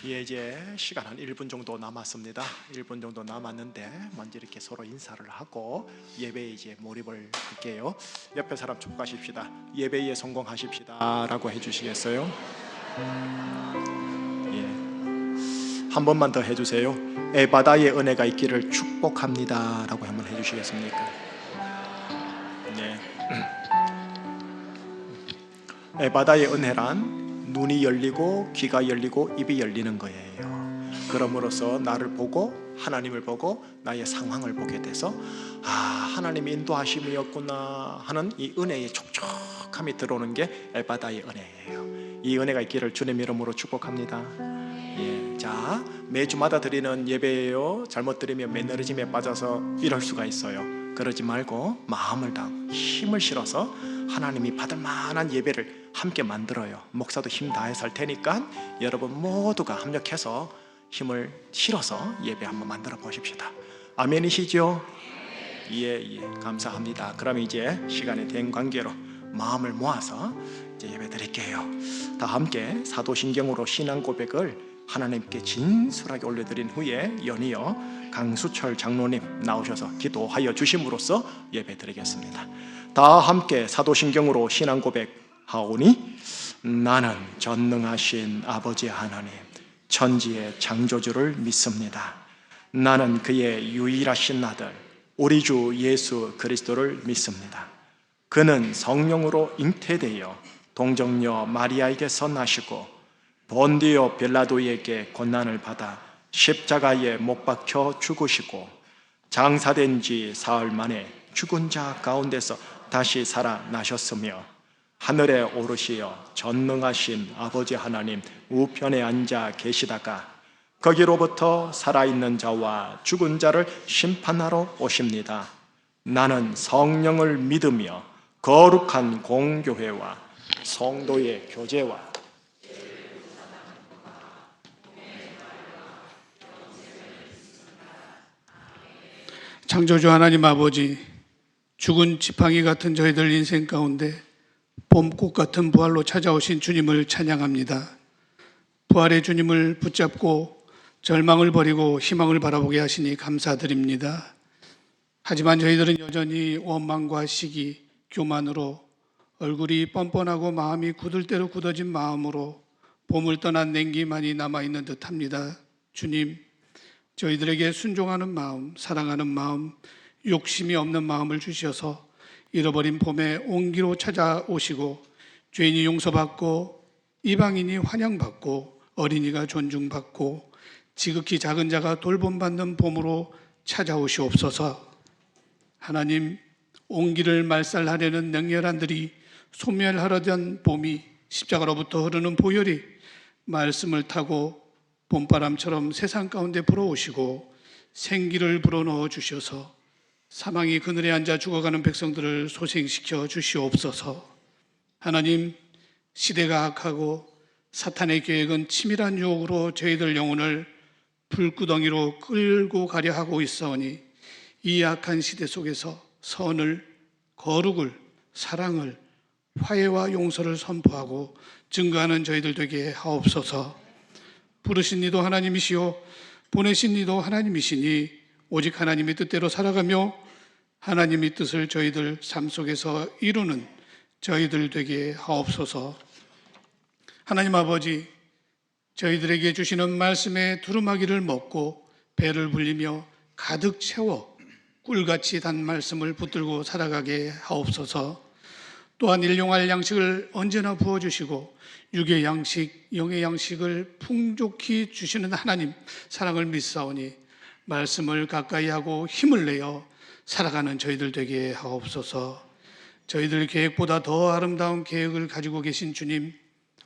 예, 이제 시간 한 1분 정도 남았습니다. 1분 정도 남았는데 먼저 이렇게 서로 인사를 하고 예배에 이제 몰입을 할게요. 옆에 사람 축복하십시다. 예배에 성공하십시다 라고 해주시겠어요? 예, 한 번만 더 해주세요. 에바다의 은혜가 있기를 축복합니다 라고 한번 해주시겠습니까? 네. 에바다의 은혜란 눈이 열리고 귀가 열리고 입이 열리는 거예요. 그럼으로써 나를 보고 하나님을 보고 나의 상황을 보게 돼서 하나님의 인도하심이었구나 하는 이 은혜의 촉촉함이 들어오는 게 에바다의 은혜예요. 이 은혜가 있기를 주님 이름으로 축복합니다. 예, 자, 매주마다 드리는 예배예요. 잘못 드리면 매너리즘에 빠져서 이럴 수가 있어요. 그러지 말고 마음을 다 힘을 실어서 하나님이 받을 만한 예배를 함께 만들어요. 목사도 힘 다해서 할 테니까 여러분 모두가 협력해서 힘을 실어서 예배 한번 만들어 보십시다. 아멘이시죠? 예, 감사합니다. 그럼 이제 시간이 된 관계로 마음을 모아서 이제 예배 드릴게요. 다 함께 사도신경으로 신앙 고백을 하나님께 진솔하게 올려드린 후에 연이어 강수철 장로님 나오셔서 기도하여 주심으로써 예배 드리겠습니다. 다 함께 사도신경으로 신앙 고백하오니 나는 전능하신 아버지 하나님 천지의 창조주를 믿습니다. 나는 그의 유일하신 아들 우리 주 예수 그리스도를 믿습니다. 그는 성령으로 잉태되어 동정녀 마리아에게서 나시고 본디오 빌라도에게 고난을 받아 십자가에 못 박혀 죽으시고 장사된 지 사흘 만에 죽은 자 가운데서 다시 살아나셨으며 하늘에 오르시어 전능하신 아버지 하나님 우편에 앉아 계시다가 거기로부터 살아있는 자와 죽은 자를 심판하러 오십니다. 나는 성령을 믿으며 거룩한 공교회와 성도의 교제와 창조주 하나님 아버지, 죽은 지팡이 같은 저희들 인생 가운데 봄꽃 같은 부활로 찾아오신 주님을 찬양합니다. 부활의 주님을 붙잡고 절망을 버리고 희망을 바라보게 하시니 감사드립니다. 하지만 저희들은 여전히 원망과 시기, 교만으로 얼굴이 뻔뻔하고 마음이 굳을 대로 굳어진 마음으로 봄을 떠난 냉기만이 남아있는 듯합니다. 주님, 저희들에게 순종하는 마음, 사랑하는 마음, 욕심이 없는 마음을 주셔서 잃어버린 봄에 온기로 찾아오시고 죄인이 용서받고 이방인이 환영받고 어린이가 존중받고 지극히 작은 자가 돌봄받는 봄으로 찾아오시옵소서. 하나님, 온기를 말살하려는 냉혈한들이 소멸하려던 봄이 십자가로부터 흐르는 보혈이 말씀을 타고 봄바람처럼 세상 가운데 불어오시고 생기를 불어넣어 주셔서 사망이 그늘에 앉아 죽어가는 백성들을 소생시켜 주시옵소서. 하나님, 시대가 악하고 사탄의 계획은 치밀한 유혹으로 저희들 영혼을 불구덩이로 끌고 가려 하고 있사오니 이 악한 시대 속에서 선을, 거룩을, 사랑을, 화해와 용서를 선포하고 증거하는 저희들 되게 하옵소서. 부르신 이도 하나님이시오 보내신 이도 하나님이시니 오직 하나님의 뜻대로 살아가며 하나님의 뜻을 저희들 삶 속에서 이루는 저희들 되게 하옵소서. 하나님 아버지, 저희들에게 주시는 말씀의 두루마기를 먹고 배를 불리며 가득 채워 꿀같이 단 말씀을 붙들고 살아가게 하옵소서. 또한 일용할 양식을 언제나 부어주시고 육의 양식, 영의 양식을 풍족히 주시는 하나님 사랑을 믿사오니 말씀을 가까이 하고 힘을 내어 살아가는 저희들 되게 하옵소서. 저희들 계획보다 더 아름다운 계획을 가지고 계신 주님,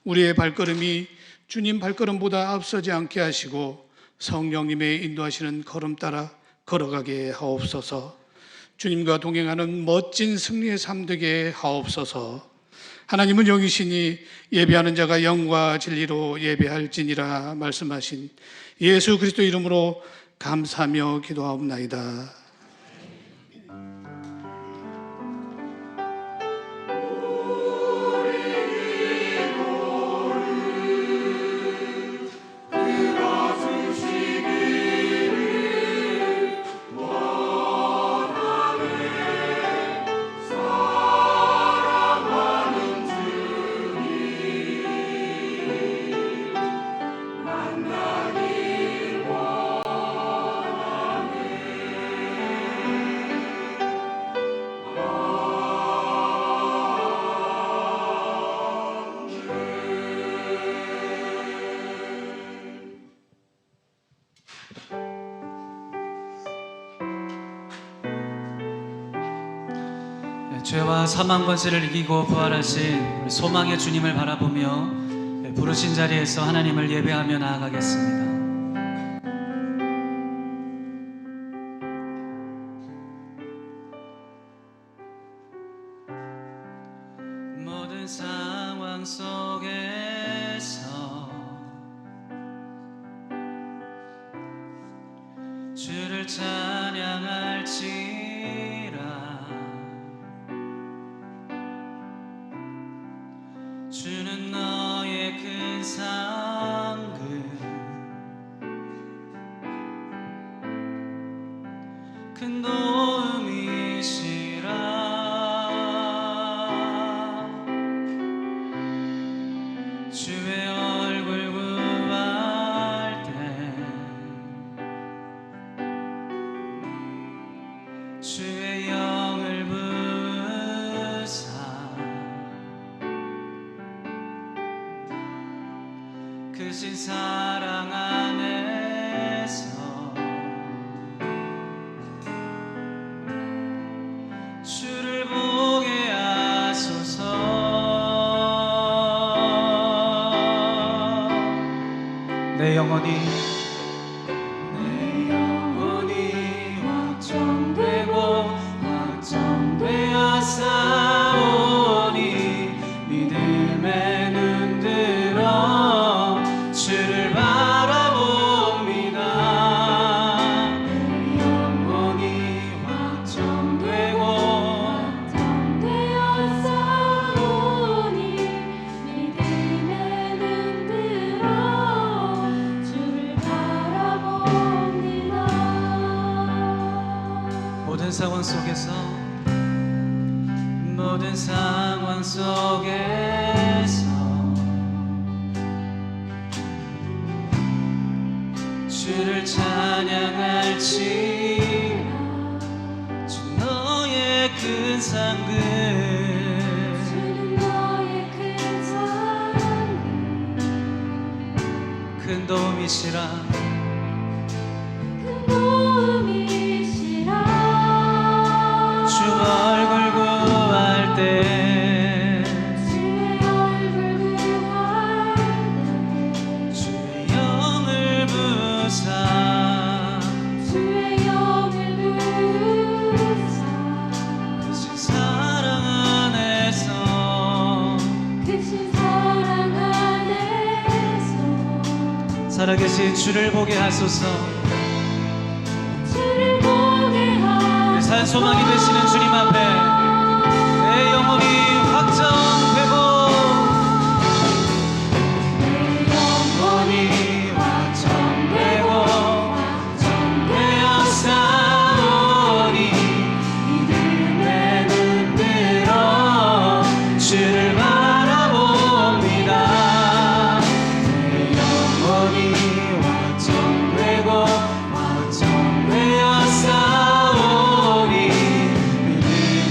우리의 발걸음이 주님 발걸음보다 앞서지 않게 하시고 성령님의 인도하시는 걸음 따라 걸어가게 하옵소서. 주님과 동행하는 멋진 승리의 삶 되게 하옵소서. 하나님은 영이시니 예배하는 자가 영과 진리로 예배할지니라 말씀하신 예수 그리스도 이름으로 감사하며 기도하옵나이다. 죄와 사망 권세를 이기고 부활하신 우리 소망의 주님을 바라보며 부르신 자리에서 하나님을 예배하며 나아가겠습니다. 모든 상황 속에서 주를 찬양할지라. 주는 너의 큰 상급, 큰 도움이시라. 주의 얼굴 구할 때 주의 영을 부으사 크신 사랑 안에서 주를 보게 하소서. 내 영혼이 확정되고 확정되어 싸우니 믿음에 눈들어 주를 바라봅니다. 내 영혼이 확정되고 확정되어 싸우니 믿음에 눈들어 주를 바라봅니다. 모든 상황 속에서 모든 상황 속에서 주를 찬양할지라. 주 너의 큰 상급, 주는 너의 큰 상급, 큰 도움이시라. 큰 도움이시라. 주 얼굴 구할 때 주의 얼굴 구할 때 주의 영을 부사 주의 영을 부으사 크신 사랑 안에서 크신 사랑 안에서 살아계신 주를 보게 하소서. 주를 보게 하소서. 내 산 소망이 되시는 주님 앞에 내 영혼이 확정되고 내 영혼이 확정되고 확정되어 싸우니 믿음에 눈들어 주를 바라봅니다. 내 영혼이 확정되고 확정되어 싸우니 믿음에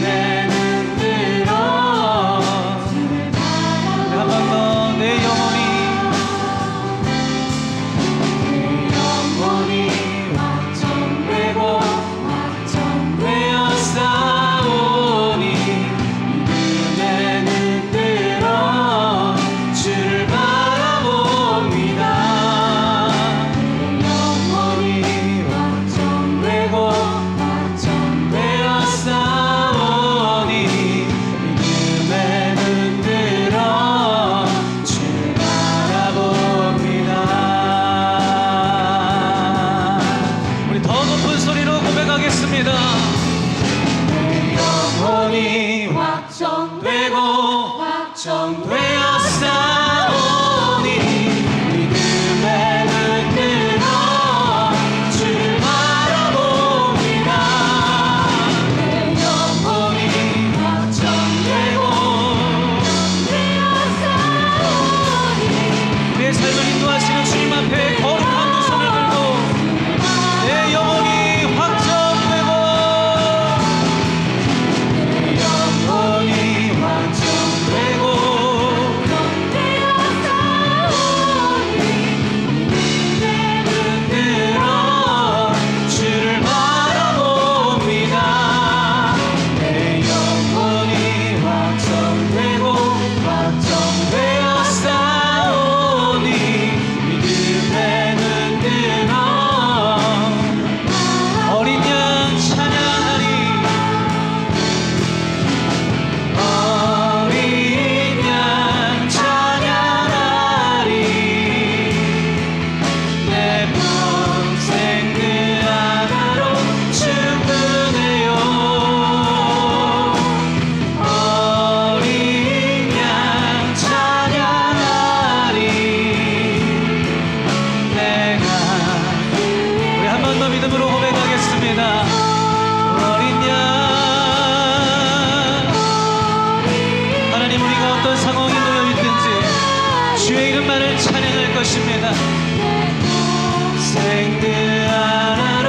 그 하나로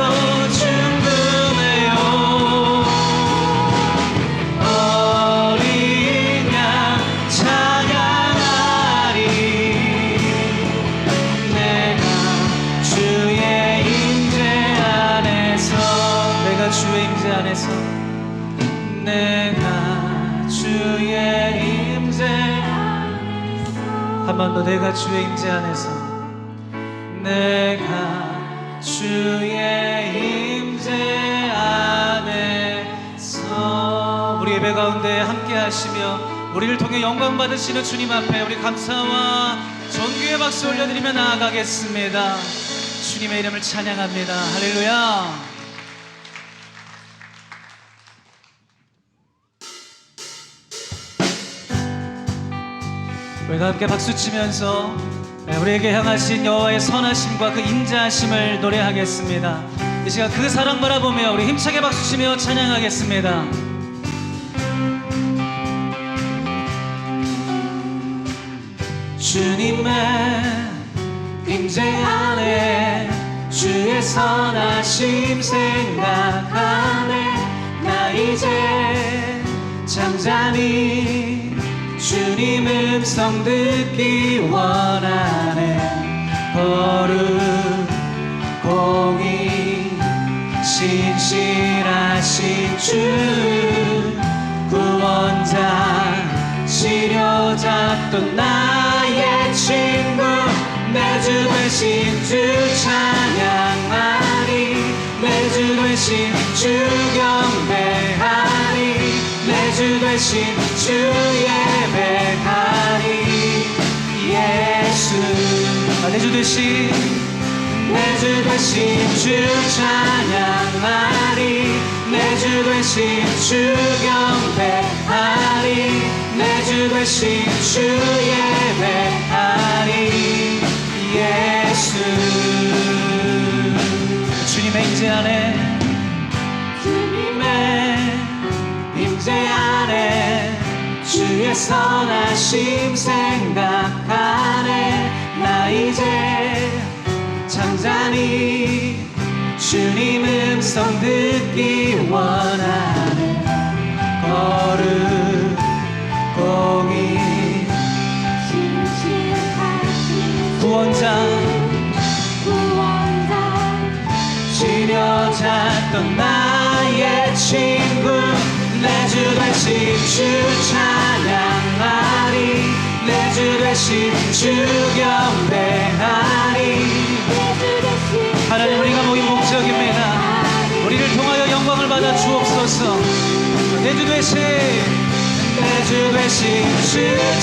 충분해요. 어린 양 찬양하리. 내가 주의 임재 안에서 내가 주의 임재 안에서 내가 주의 임재 한 번 더 내가 주의 임재 안에서 내가 주의 임재 안에서 우리 예배 가운데 함께 하시며 우리를 통해 영광 받으시는 주님 앞에 우리 감사와 존귀의 박수 올려드리며 나아가겠습니다. 주님의 이름을 찬양합니다. 할렐루야. 우리가 함께 박수치면서 우리에게 향하신 여호와의 선하심과 그 인자하심을 노래하겠습니다. 이 시간 그 사랑 바라보며 우리 힘차게 박수치며 찬양하겠습니다. 주님의 임재 안에 주의 선하심 생각하네. 나 이제 잠잠히 주님 음성 듣기 원하네. 거룩 공의 신실하신 주 구원자 치료자 또 나의 친구 내 주 되신 주 찬양하리. 내 주 되신 주 경배하리. 내 주 되신 주 예배하리. 예수 내 주 되신 내 주 되신 주 찬양하리. 내 주 되신 주 경배하리. 내 주 되신 주 예배하리. 예수 주님의 임재 안에 주님의 임재 안에 주의 선하심 생각하네. 나 이제 잠잠히 주님 음성 듣기 원하네. 거룩 공의 구원자 치료자 또 나의 친구 내 주 되신 주 찬양하리. 내 주 되신 주 경배하리. 하나님 우리가 모인 목적입니다. 우리를 통하여 영광을 받아 주옵소서. 내 주 되신 내 주 되신 주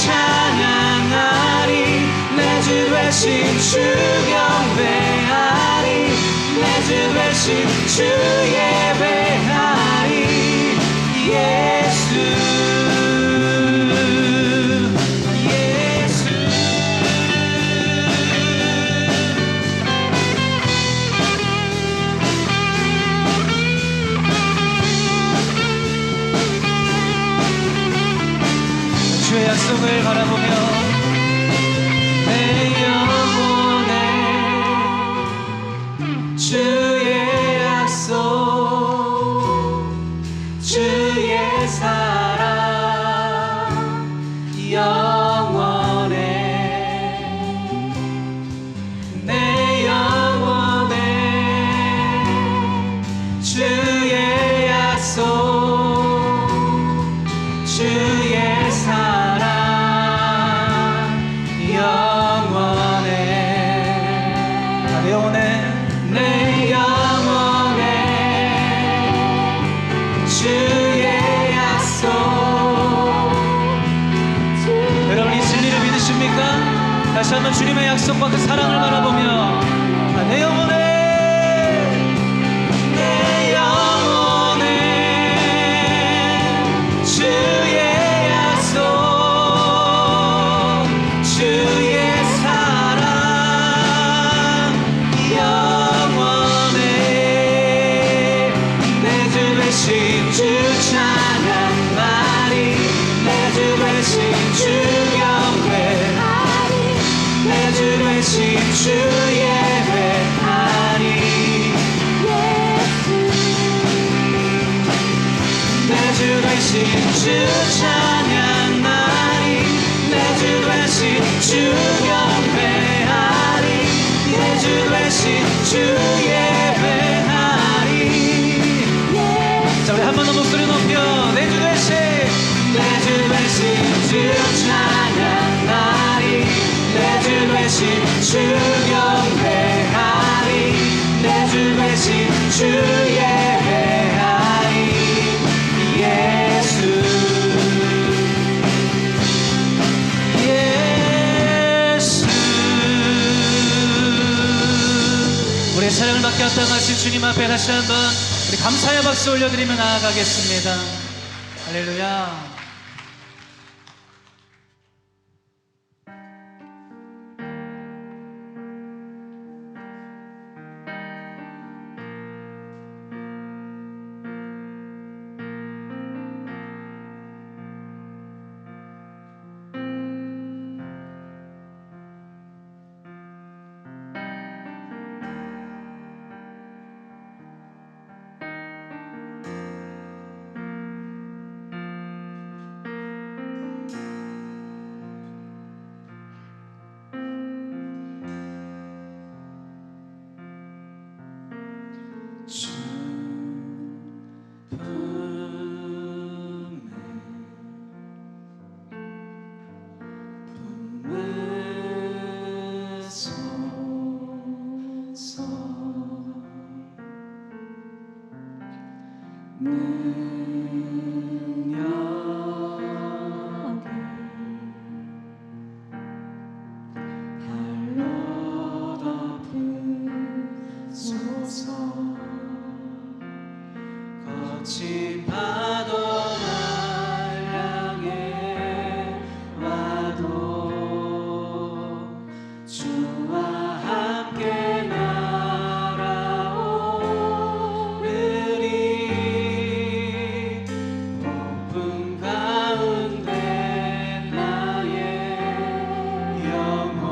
찬양하리. 내 주 되신 주 경배하리. 내 주 되신 주 예배하리. 예수 예수 주의 약속을 바라보며 내 영혼에 주의 약속 주의 사랑 영원해. 내 영혼에 주의 약속 주의 사랑 영원해. 내 영혼에 내 영혼에 주의 약속. 여러분 이 진리를 믿으십니까? 다시 한번 주님의 약속과 그 사랑을 바라보며 내 영혼에 내 영혼에 주의 약속 주의 사랑 영원해. 내 주 되신 주 찬양하리. 내 주 되신 주 경배하리. 내 주 되신 주 예배하리. 주 되신 주 찬양하리 내 주 되신 주 경배하리 내 주 되신 주 예배하리. 자 우리 한 번 더 목소리 높여 내 주 되신 주 찬양하리 내 주 되신 주 경배하리 내 주 되신 주 예배하리. 예수 우리의 사랑을 받게 합당하신 주님 앞에 다시 한번 우리 감사의 박수 올려드리며 나아가겠습니다. 할렐루야. 거친 파도 날 향해 와도 주와 함께 날아오르리. 폭풍 가운데 나의 영혼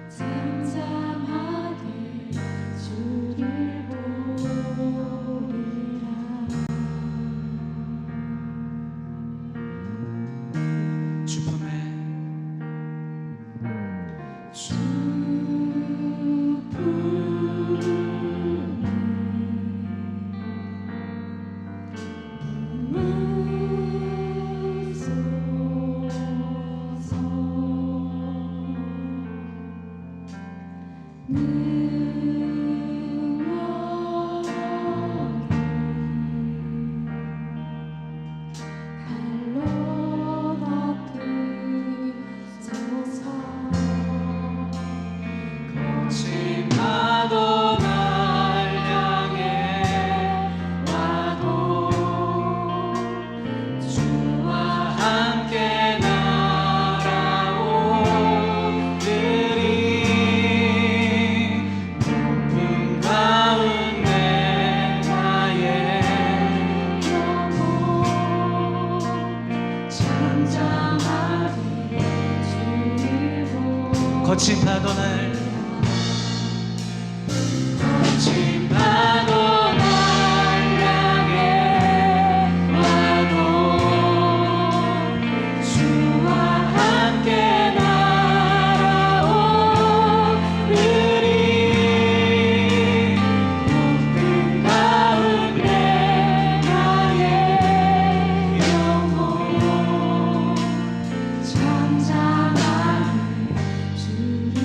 잠잠하게 주를 주품에 거친 파도 날 향해 와도 주와 함께 날아오르리. 폭풍 가운데 나의 영혼 잠잠하리. 거친 파도 날 거친 파도 날 향해 와도 주와 함께 날아오르리. 폭풍 가운데 나의 영혼 잠잠하리 주를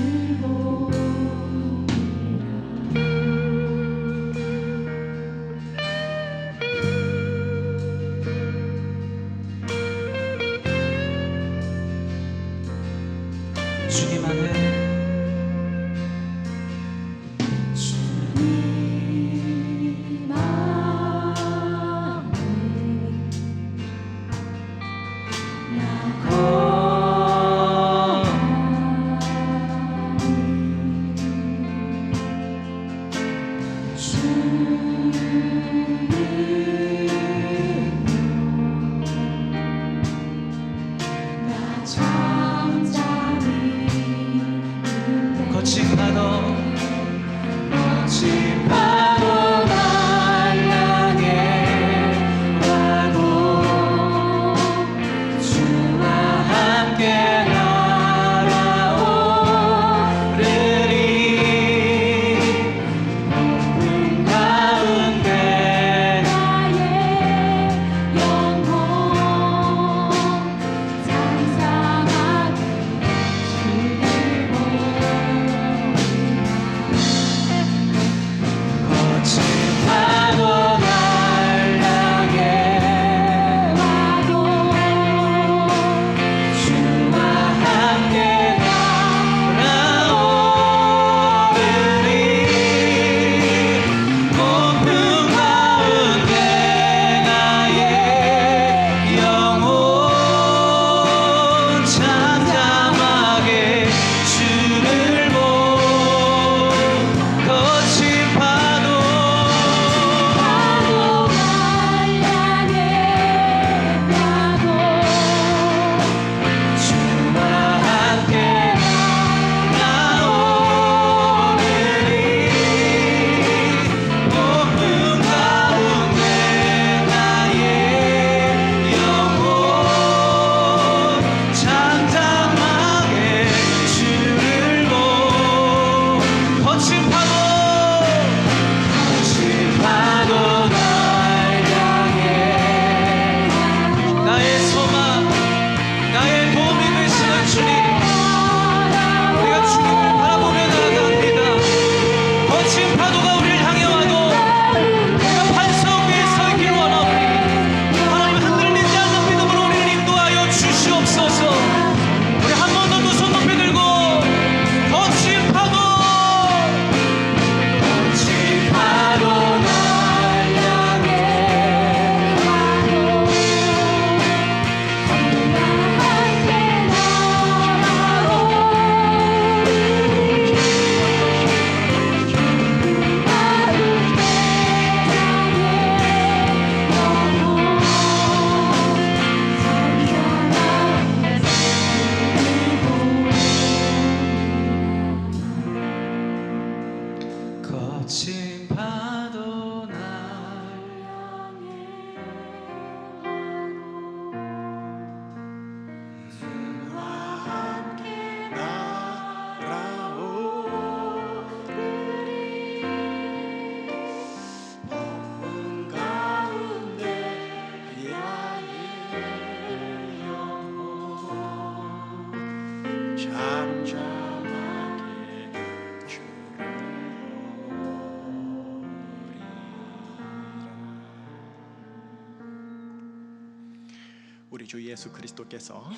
우리 주 예수 그리스도께서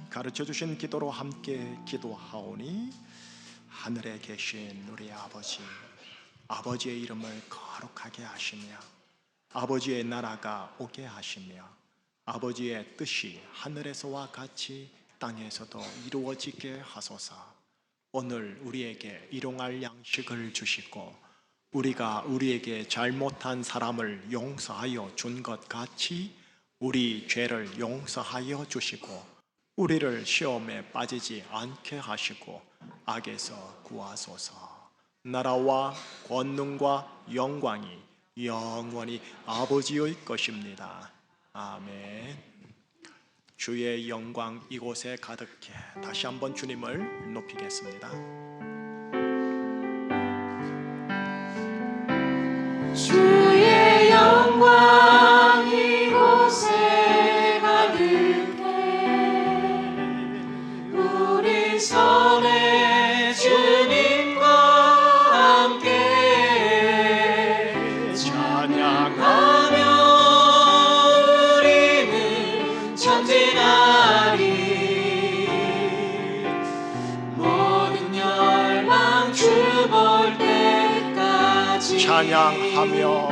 가르쳐 주신 기도로 함께 기도하오니 하늘에 계신 우리 아버지의 이름을 거룩하게 하시며 아버지의 나라가 오게 하시며 아버지의 뜻이 하늘에서와 같이 땅에서도 이루어지게 하소서. 오늘 우리에게 일용할 양식을 주시고 우리가 우리에게 잘못한 사람을 용서하여 준 것 같이 우리 죄를 용서하여 주시고 우리를 시험에 빠지지 않게 하시고 악에서 구하소서. 나라와 권능과 영광이 영원히 아버지의 것입니다. 아멘. 주의 영광 이곳에 가득해. 다시 한번 주님을 높이겠습니다. 주의 영광 이곳에 가득해 우리 선의 주님과 함께 찬양하며 우리는 전진하리 모든 열망 주 볼 때까지 찬양하며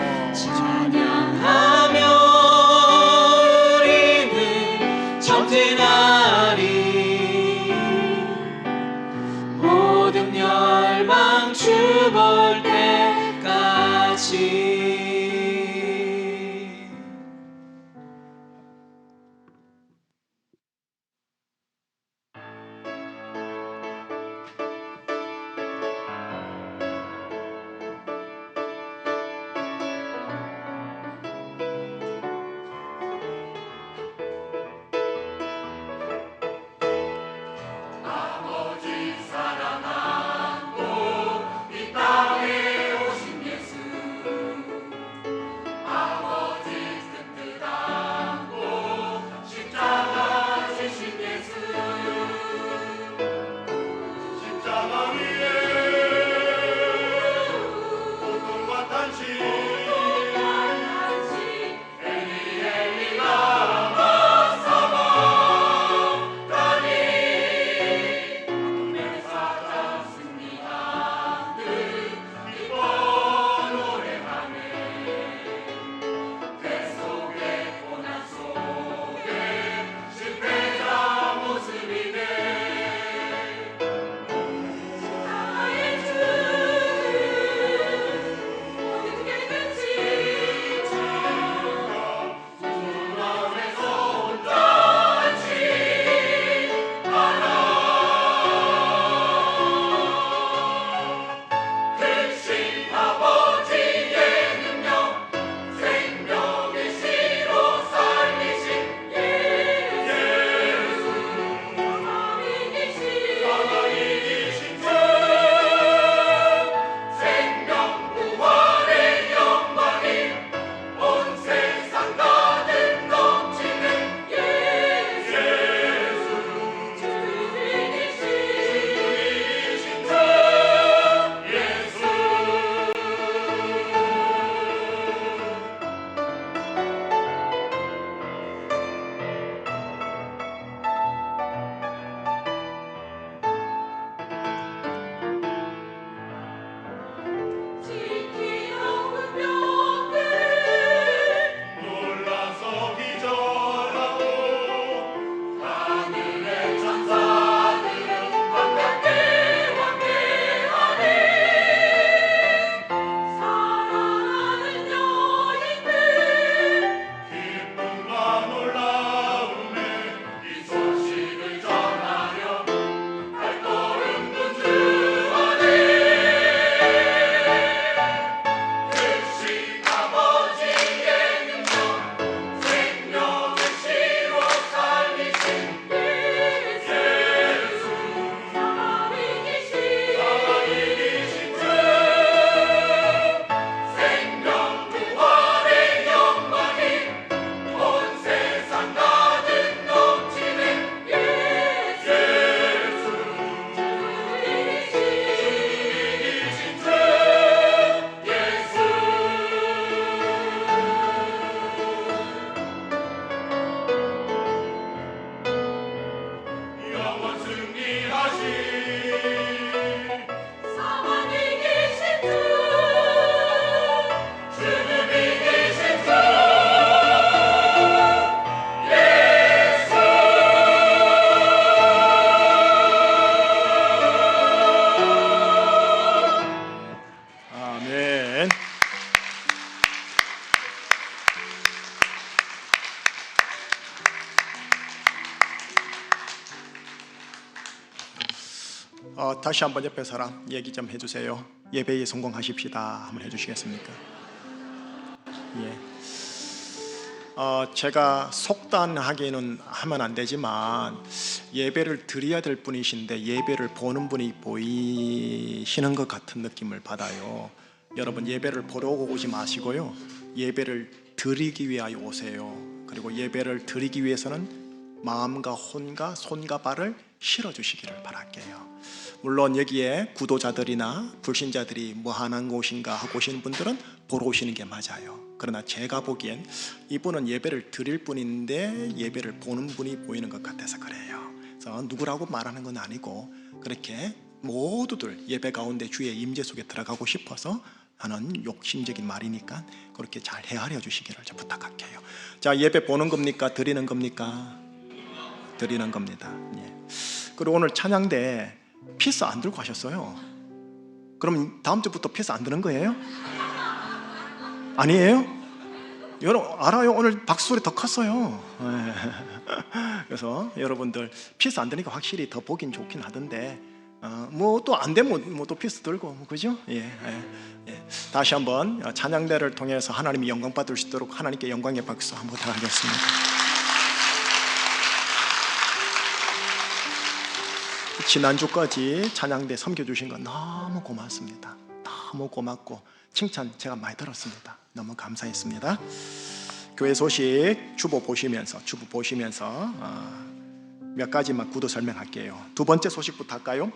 우리는 전진하리 모든 열망 주 볼 때까지. 다시 한번 옆에 사람 얘기 좀 해주세요. 예배에 성공하십시다. 한번 해주시겠습니까? 예. 제가 속단하기는 하면 안 되지만 예배를 드려야 될 분이신데 예배를 보는 분이 보이시는 것 같은 느낌을 받아요. 여러분 예배를 보러 오지 마시고요. 예배를 드리기 위하여 오세요. 그리고 예배를 드리기 위해서는 마음과 혼과 손과 발을 실어주시기를 바랄게요. 물론 여기에 구도자들이나 불신자들이 뭐 하는 곳인가 하고 오시는 분들은 보러 오시는 게 맞아요. 그러나 제가 보기엔 이분은 예배를 드릴 분인데 예배를 보는 분이 보이는 것 같아서 그래요. 그래서 누구라고 말하는 건 아니고 그렇게 모두들 예배 가운데 주의 임재 속에 들어가고 싶어서 하는 욕심적인 말이니까 그렇게 잘 헤아려 주시기를 부탁할게요. 자, 예배 보는 겁니까? 드리는 겁니까? 드리는 겁니다. 예. 그리고 오늘 찬양대 피스 안 들고 가셨어요. 그럼 다음 주부터 피스 안 드는 거예요? 아니에요? 여러분 알아요. 오늘 박수소리 더 컸어요. 예. 그래서 여러분들 피스 안 드니까 확실히 더 보긴 좋긴 하던데 뭐 또 안 되면 뭐 또 피스 들고 그죠? 예. 다시 한번 찬양대를 통해서 하나님이 영광 받을 수 있도록 하나님께 영광의 박수 한번 부탁하겠습니다. 지난주까지 찬양대 섬겨주신 거 너무 고맙습니다. 너무 고맙고 칭찬 제가 많이 들었습니다. 너무 감사했습니다. 교회 소식 주보 보시면서 몇 가지만 구도 설명할게요. 두 번째 소식부터 할까요?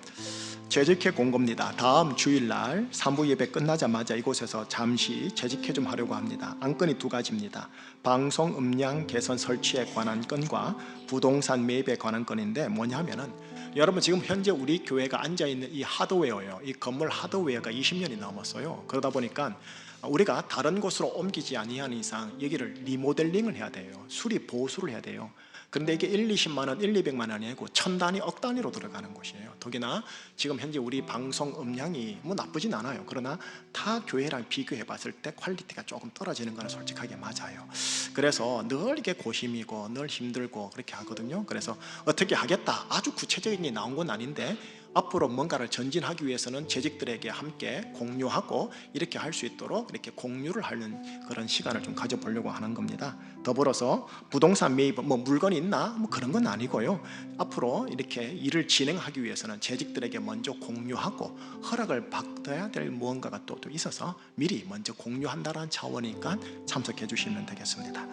재직회 공고입니다. 다음 주일날 3부 예배 끝나자마자 이곳에서 잠시 재직회 좀 하려고 합니다. 안건이 두 가지입니다. 방송 음량 개선 설치에 관한 건과 부동산 매입에 관한 건인데 뭐냐면은 여러분 지금 현재 우리 교회가 앉아있는 이 하드웨어예요. 이 건물 하드웨어가 20년이 넘었어요. 그러다 보니까 우리가 다른 곳으로 옮기지 아니하는 이상 여기를 리모델링을 해야 돼요. 수리 보수를 해야 돼요. 그런데 이게 1, 20만 원, 1, 200만 원이 아니고 천 단위, 억 단위로 들어가는 곳이에요. 더기나 지금 현재 우리 방송 음량이 뭐 나쁘진 않아요. 그러나 타 교회랑 비교해 봤을 때 퀄리티가 조금 떨어지는 건 솔직하게 맞아요. 그래서 늘 이게 고심이고 늘 힘들고 그렇게 하거든요. 그래서 어떻게 하겠다 아주 구체적인 게 나온 건 아닌데 앞으로 뭔가를 전진하기 위해서는 재직들에게 함께 공유하고 이렇게 할 수 있도록 이렇게 공유를 하는 그런 시간을 좀 가져보려고 하는 겁니다. 더불어서 부동산 매입 뭐 물건이 있나 뭐 그런 건 아니고요. 앞으로 이렇게 일을 진행하기 위해서는 재직들에게 먼저 공유하고 허락을 받아야 될 무언가가 또 있어서 미리 먼저 공유한다는 차원이니까 참석해 주시면 되겠습니다.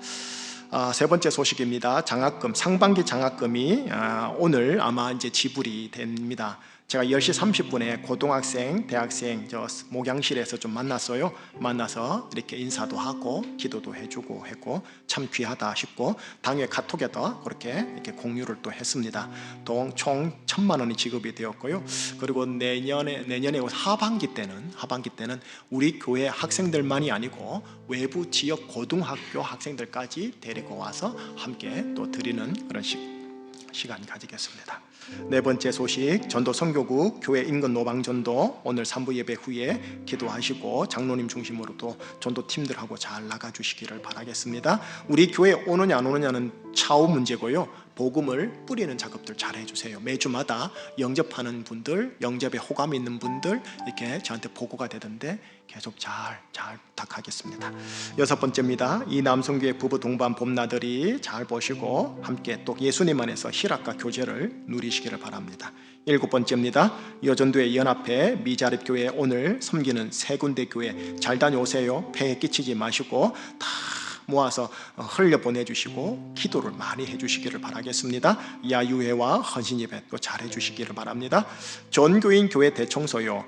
세 번째 소식입니다. 장학금, 상반기 장학금이 오늘 아마 이제 지불이 됩니다. 제가 10시 30분에 고등학생, 대학생 저 목양실에서 좀 만나서 이렇게 인사도 하고 기도도 해주고 했고 참 귀하다 싶고 당일 카톡에도 그렇게 이렇게 공유를 또 했습니다. 총 1,000만 원이 지급이 되었고요. 그리고 내년에 하반기 때는 우리 교회 학생들만이 아니고 외부 지역 고등학교 학생들까지 데리고 와서 함께 또 드리는 그런 시간 가지겠습니다. 네 번째 소식, 전도 선교국 교회 인근 노방전도 오늘 3부 예배 후에 기도하시고 장로님 중심으로 또 전도팀들하고 잘 나가주시기를 바라겠습니다. 우리 교회 오느냐 안 오느냐는 차후 문제고요. 복음을 뿌리는 작업들 잘 해주세요. 매주마다 영접하는 분들, 영접에 호감이 있는 분들 이렇게 저한테 보고가 되던데 계속 잘 부탁하겠습니다. 여섯 번째입니다. 이 남성교회 부부 동반 봄나들이 잘 보시고 함께 또 예수님 안에서 희락과 교제를 누리시기를 바랍니다. 일곱 번째입니다. 여전도의 연합회 미자립교회 오늘 섬기는 세 군데 교회 잘 다녀오세요. 폐에 끼치지 마시고 다 모아서 흘려 보내주시고 기도를 많이 해주시기를 바라겠습니다. 야유회와 헌신예배 또 잘 해주시기를 바랍니다. 전교인 교회 대청소요.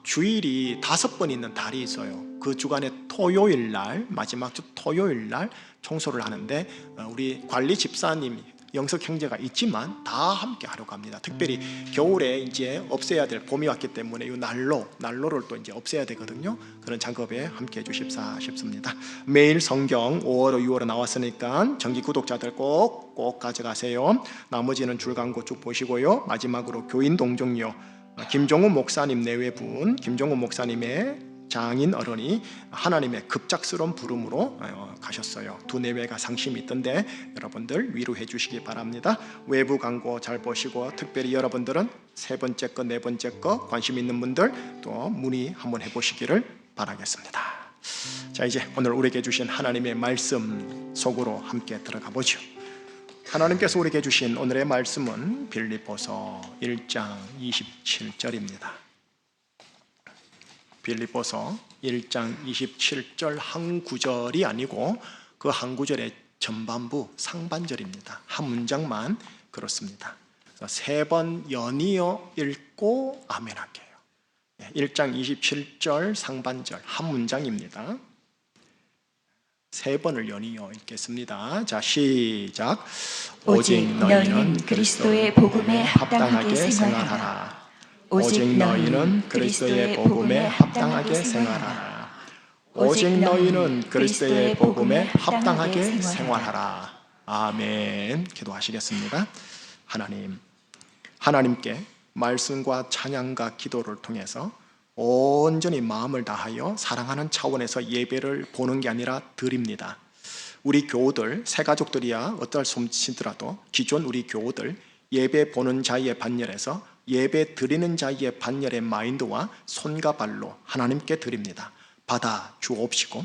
주일이 5번 있는 달이 있어요. 그 주간에 토요일날 마지막 주 토요일날 청소를 하는데 우리 관리 집사님 영석 형제가 있지만 다 함께 하려고 합니다. 특별히 겨울에 이제 없애야 될 봄이 왔기 때문에 이 난로를 또 이제 없애야 되거든요. 그런 작업에 함께 해주십사 싶습니다. 매일 성경 5월호 6월호 나왔으니까 정기 구독자들 꼭 가져가세요. 나머지는 줄 광고 쭉 보시고요. 마지막으로 교인 동정료 김종우 목사님 내외분 김종우 목사님의 장인 어른이 하나님의 급작스러운 부름으로 가셨어요. 두뇌외가 상심이 있던데 여러분들 위로해 주시기 바랍니다. 외부 광고 잘 보시고, 특별히 여러분들은 세 번째 거, 네 번째 거 관심 있는 분들 또 문의 한번 해보시기를 바라겠습니다. 자, 이제 오늘 우리에게 주신 하나님의 말씀 속으로 함께 들어가 보죠. 하나님께서 우리에게 주신 오늘의 말씀은 빌립보서 1장 27절입니다. 빌립보서 1장 27절 한 구절이 아니고 그 한 구절의 전반부 상반절입니다. 한 문장만 그렇습니다. 세 번 연이어 읽고 아멘 할게요. 1장 27절 상반절 한 문장입니다. 세 번을 연이어 읽겠습니다. 자, 시작. 오직 너희는 그리스도의 복음에 합당하게 생활하라. 오직 너희는 그리스도의 복음에 합당하게 생활하라. 오직 너희는 그리스도의 복음에 합당하게 생활하라. 아멘. 기도하시겠습니다. 하나님께 말씀과 찬양과 기도를 통해서 온전히 마음을 다하여 사랑하는 차원에서 예배를 보는 게 아니라 드립니다. 우리 교우들, 새가족들이야 어떨 솜씨더라도 기존 우리 교우들 예배 보는 자의 반열에서 예배 드리는 자의 반열의 마인드와 손과 발로 하나님께 드립니다. 받아 주옵시고,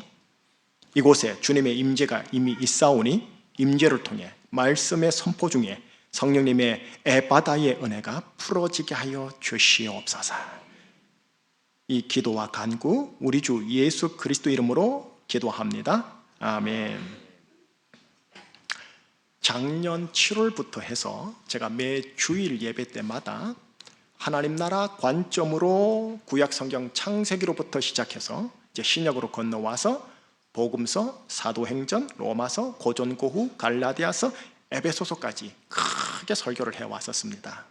이곳에 주님의 임재가 이미 있사오니 임재를 통해 말씀의 선포 중에 성령님의 애바다의 은혜가 풀어지게 하여 주시옵소서. 이 기도와 간구 우리 주 예수 그리스도 이름으로 기도합니다. 아멘. 작년 7월부터 해서 제가 매 주일 예배 때마다 하나님 나라 관점으로 구약 성경 창세기로부터 시작해서 이제 신약으로 건너와서 복음서, 사도행전, 로마서, 고전고후, 갈라디아서, 에베소서까지 크게 설교를 해왔었습니다.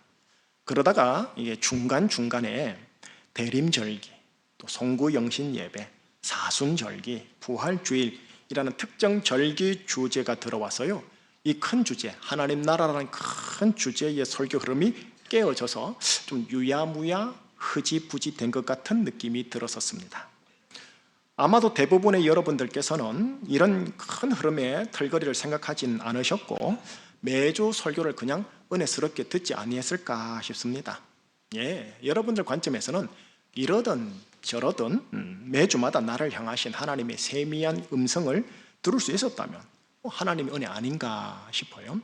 그러다가 이게 중간중간에 대림절기, 또 송구영신 예배, 사순절기, 부활주일이라는 특정 절기 주제가 들어와서요, 이 큰 주제, 하나님 나라라는 큰 주제의 설교 흐름이 깨어져서 좀 유야무야 흐지부지 된 것 같은 느낌이 들었었습니다. 아마도 대부분의 여러분들께서는 이런 큰 흐름의 털거리를 생각하진 않으셨고 매주 설교를 그냥 은혜스럽게 듣지 아니했을까 싶습니다. 여러분들 관점에서는 이러든 저러든 매주마다 나를 향하신 하나님의 세미한 음성을 들을 수 있었다면 하나님의 은혜 아닌가 싶어요.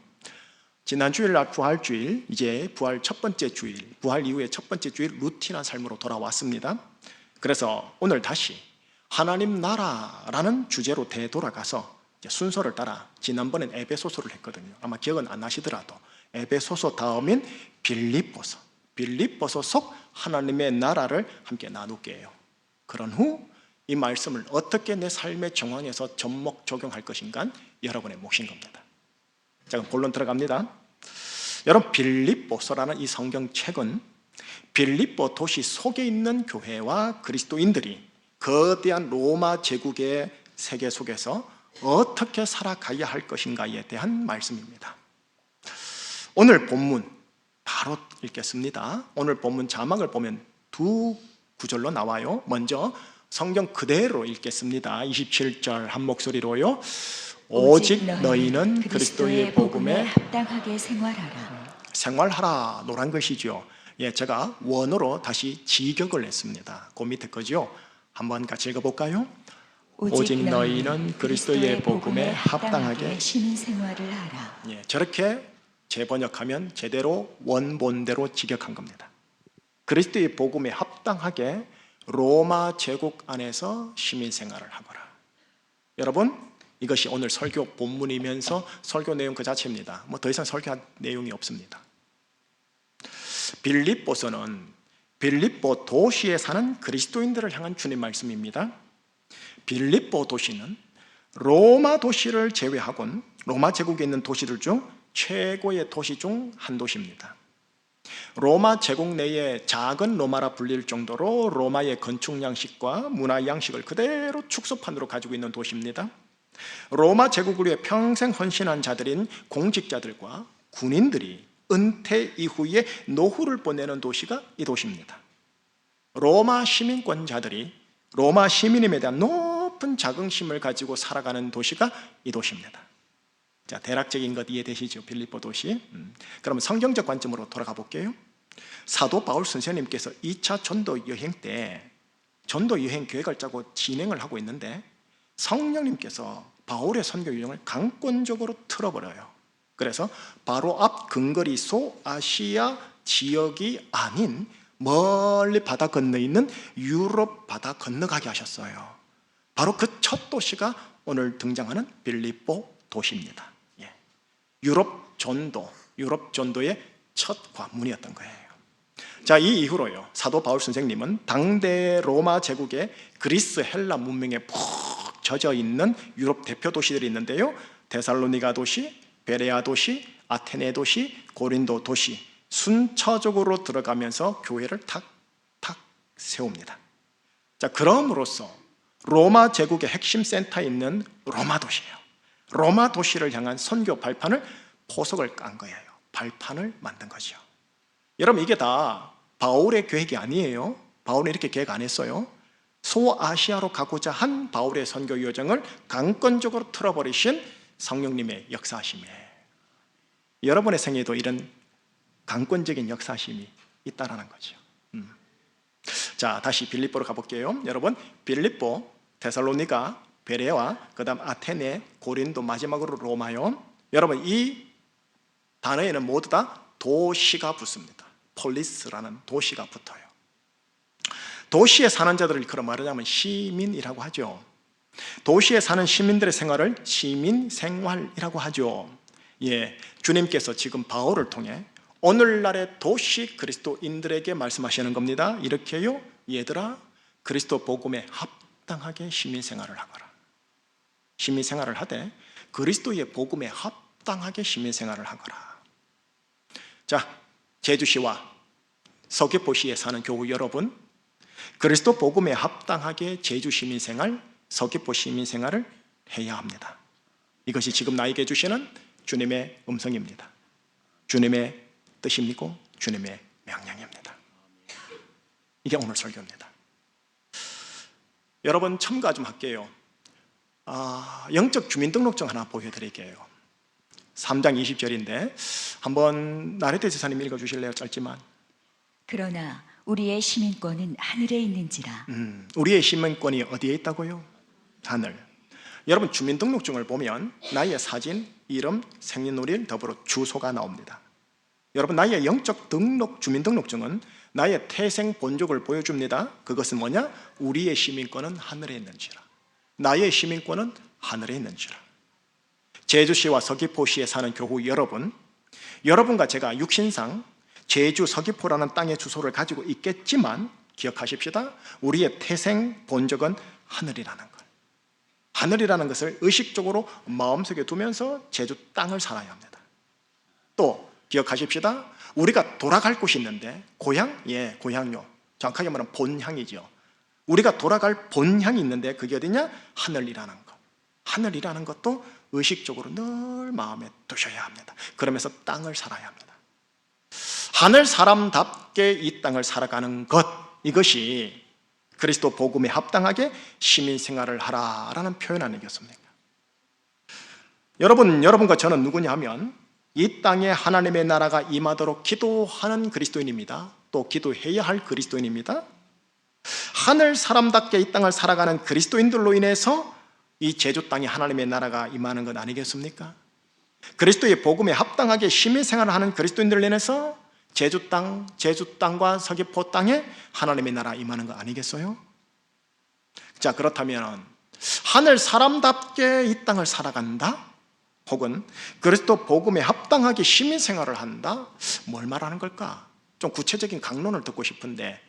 지난 주일날 부활주일, 이제 부활 첫 번째 주일, 부활 이후의 첫 번째 주일 루틴한 삶으로 돌아왔습니다. 그래서 오늘 다시 하나님 나라라는 주제로 되돌아가서 순서를 따라 지난번엔 에베소서를 했거든요. 아마 기억은 안 나시더라도 에베소서 다음인 빌립보서 속 하나님의 나라를 함께 나눌게요. 그런 후 이 말씀을 어떻게 내 삶의 정황에서 접목 적용할 것인가 여러분의 몫인 겁니다. 자, 그럼 본론 들어갑니다. 여러분, 빌립보서라는 이 성경책은 빌립보 도시 속에 있는 교회와 그리스도인들이 거대한 로마 제국의 세계 속에서 어떻게 살아가야 할 것인가에 대한 말씀입니다. 오늘 본문 바로 읽겠습니다. 오늘 본문 자막을 보면 두 구절로 나와요. 먼저 성경 그대로 읽겠습니다. 27절 한 목소리로요. 오직 너희는 그리스도의 복음에 합당하게 생활하라. 생활하라, 노란 것이죠. 제가 원어로 다시 직역을 했습니다. 그 밑에 거죠. 한번 같이 읽어볼까요? 오직 너희는 그리스도의 복음에 합당하게 신생활을 하라. 저렇게 재번역하면 제대로 원본대로 직역한 겁니다. 그리스도의 복음에 합당하게 로마 제국 안에서 시민생활을 하거라. 여러분, 이것이 오늘 설교 본문이면서 설교 내용 그 자체입니다. 더 이상 설교할 내용이 없습니다. 빌립보서는 빌립보 도시에 사는 그리스도인들을 향한 주님 말씀입니다. 빌립보 도시는 로마 도시를 제외하곤 로마 제국에 있는 도시들 중 최고의 도시 중 한 도시입니다. 로마 제국 내에 작은 로마라 불릴 정도로 로마의 건축 양식과 문화 양식을 그대로 축소판으로 가지고 있는 도시입니다. 로마 제국을 위해 평생 헌신한 자들인 공직자들과 군인들이 은퇴 이후에 노후를 보내는 도시가 이 도시입니다. 로마 시민권자들이 로마 시민임에 대한 높은 자긍심을 가지고 살아가는 도시가 이 도시입니다. 자, 대략적인 것 이해되시죠? 빌립보 도시. 그러면 성경적 관점으로 돌아가 볼게요. 사도 바울 선생님께서 2차 전도 여행 때 전도 여행 계획을 짜고 진행을 하고 있는데 성령님께서 바울의 선교 유형을 강권적으로 틀어버려요. 그래서 바로 앞 근거리 소아시아 지역이 아닌 멀리 바다 건너 있는 유럽 바다 건너가게 하셨어요. 바로 그 첫 도시가 오늘 등장하는 빌립보 도시입니다. 예. 유럽 전도의 첫 관문이었던 거예요. 자, 이 이후로요, 사도 바울 선생님은 당대 로마 제국의 그리스 헬라 문명에 푹 젖어 있는 유럽 대표 도시들이 있는데요, 데살로니가 도시, 베레아 도시, 아테네 도시, 고린도 도시 순차적으로 들어가면서 교회를 탁탁 세웁니다. 자, 그럼으로써 로마 제국의 핵심 센터에 있는 로마 도시예요. 로마 도시를 향한 선교 발판을 포석을 깐 거예요. 발판을 만든 거죠. 여러분, 이게 다 바울의 계획이 아니에요. 바울은 이렇게 계획 안 했어요. 소아시아로 가고자 한 바울의 선교 여정을 강권적으로 틀어버리신 성령님의 역사하심이에요. 여러분의 생애에도 이런 강권적인 역사심이 있다라는 거죠. 자, 다시 빌립보로 가볼게요. 여러분, 빌립보, 데살로니가, 베레와, 그 다음 아테네, 고린도, 마지막으로 로마요. 여러분, 이 단어에는 모두 다 도시가 붙습니다. 폴리스라는 도시가 붙어요. 도시에 사는 자들을 그런 말하자면 시민이라고 하죠. 도시에 사는 시민들의 생활을 시민 생활이라고 하죠. 예, 주님께서 지금 바울을 통해 오늘날의 도시 그리스도인들에게 말씀하시는 겁니다. 이렇게요, 얘들아, 그리스도 복음에 합당하게 시민생활을 하거라. 시민생활을 하되 그리스도의 복음에 합당하게 시민생활을 하거라. 자, 제주시와 서귀포시에 사는 교우 여러분, 그리스도 복음에 합당하게 제주 시민생활, 서귀포 시민생활을 해야 합니다. 이것이 지금 나에게 주시는 주님의 음성입니다. 주님의 뜻입니고 주님의 명령입니다. 이게 오늘 설교입니다. 여러분, 첨가 좀 할게요. 영적 주민등록증 하나 보여드릴게요. 3장 20절인데 한번 나레테 지사님 읽어주실래요? 짧지만. 그러나 우리의 시민권은 하늘에 있는지라. 우리의 시민권이 어디에 있다고요? 하늘. 여러분, 주민등록증을 보면 나의 사진, 이름, 생년월일, 더불어 주소가 나옵니다. 여러분, 나의 영적 등록 주민등록증은 나의 태생 본족을 보여줍니다. 그것은 뭐냐? 우리의 시민권은 하늘에 있는지라. 나의 시민권은 하늘에 있는지라. 제주시와 서귀포시에 사는 교우 여러분, 여러분과 제가 육신상 제주 서귀포라는 땅의 주소를 가지고 있겠지만 기억하십시다. 우리의 태생 본적은 하늘이라는 것. 하늘이라는 것을 의식적으로 마음속에 두면서 제주 땅을 살아야 합니다. 또 기억하십시다. 우리가 돌아갈 곳이 있는데 고향? 예, 고향요. 정확하게 말하면 본향이죠. 우리가 돌아갈 본향이 있는데 그게 어디냐? 하늘이라는 것. 하늘이라는 것도 의식적으로 늘 마음에 두셔야 합니다. 그러면서 땅을 살아야 합니다. 하늘 사람답게 이 땅을 살아가는 것, 이것이 그리스도 복음에 합당하게 시민생활을 하라라는 표현 아니겠습니까? 여러분과 저는 누구냐 하면 이 땅에 하나님의 나라가 임하도록 기도하는 그리스도인입니다. 또 기도해야 할 그리스도인입니다. 하늘 사람답게 이 땅을 살아가는 그리스도인들로 인해서 이 제주 땅에 하나님의 나라가 임하는 것 아니겠습니까? 그리스도의 복음에 합당하게 시민생활을 하는 그리스도인들로 인해서 제주 땅과 서귀포 땅에 하나님의 나라 임하는 거 아니겠어요? 자, 그렇다면 하늘 사람답게 이 땅을 살아간다? 혹은 그리스도 복음에 합당하게 시민생활을 한다? 뭘 말하는 걸까? 좀 구체적인 강론을 듣고 싶은데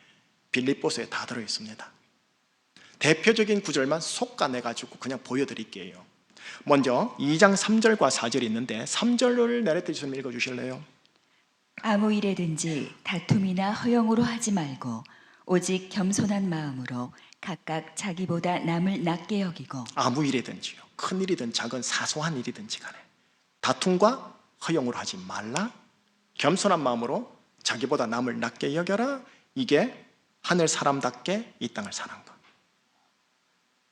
빌립보서에 다 들어있습니다. 대표적인 구절만 솎아내가지고 그냥 보여드릴게요. 먼저 2장 3절과 4절이 있는데 3절을 내rette지 좀 읽어주실래요? 아무 일에든지 다툼이나 허영으로 하지 말고 오직 겸손한 마음으로 각각 자기보다 남을 낮게 여기고. 아무 일이든지요, 큰 일이든 작은 사소한 일이든지 간에 다툼과 허영으로 하지 말라. 겸손한 마음으로 자기보다 남을 낮게 여겨라. 이게 하늘 사람답게 이 땅을 사는 것.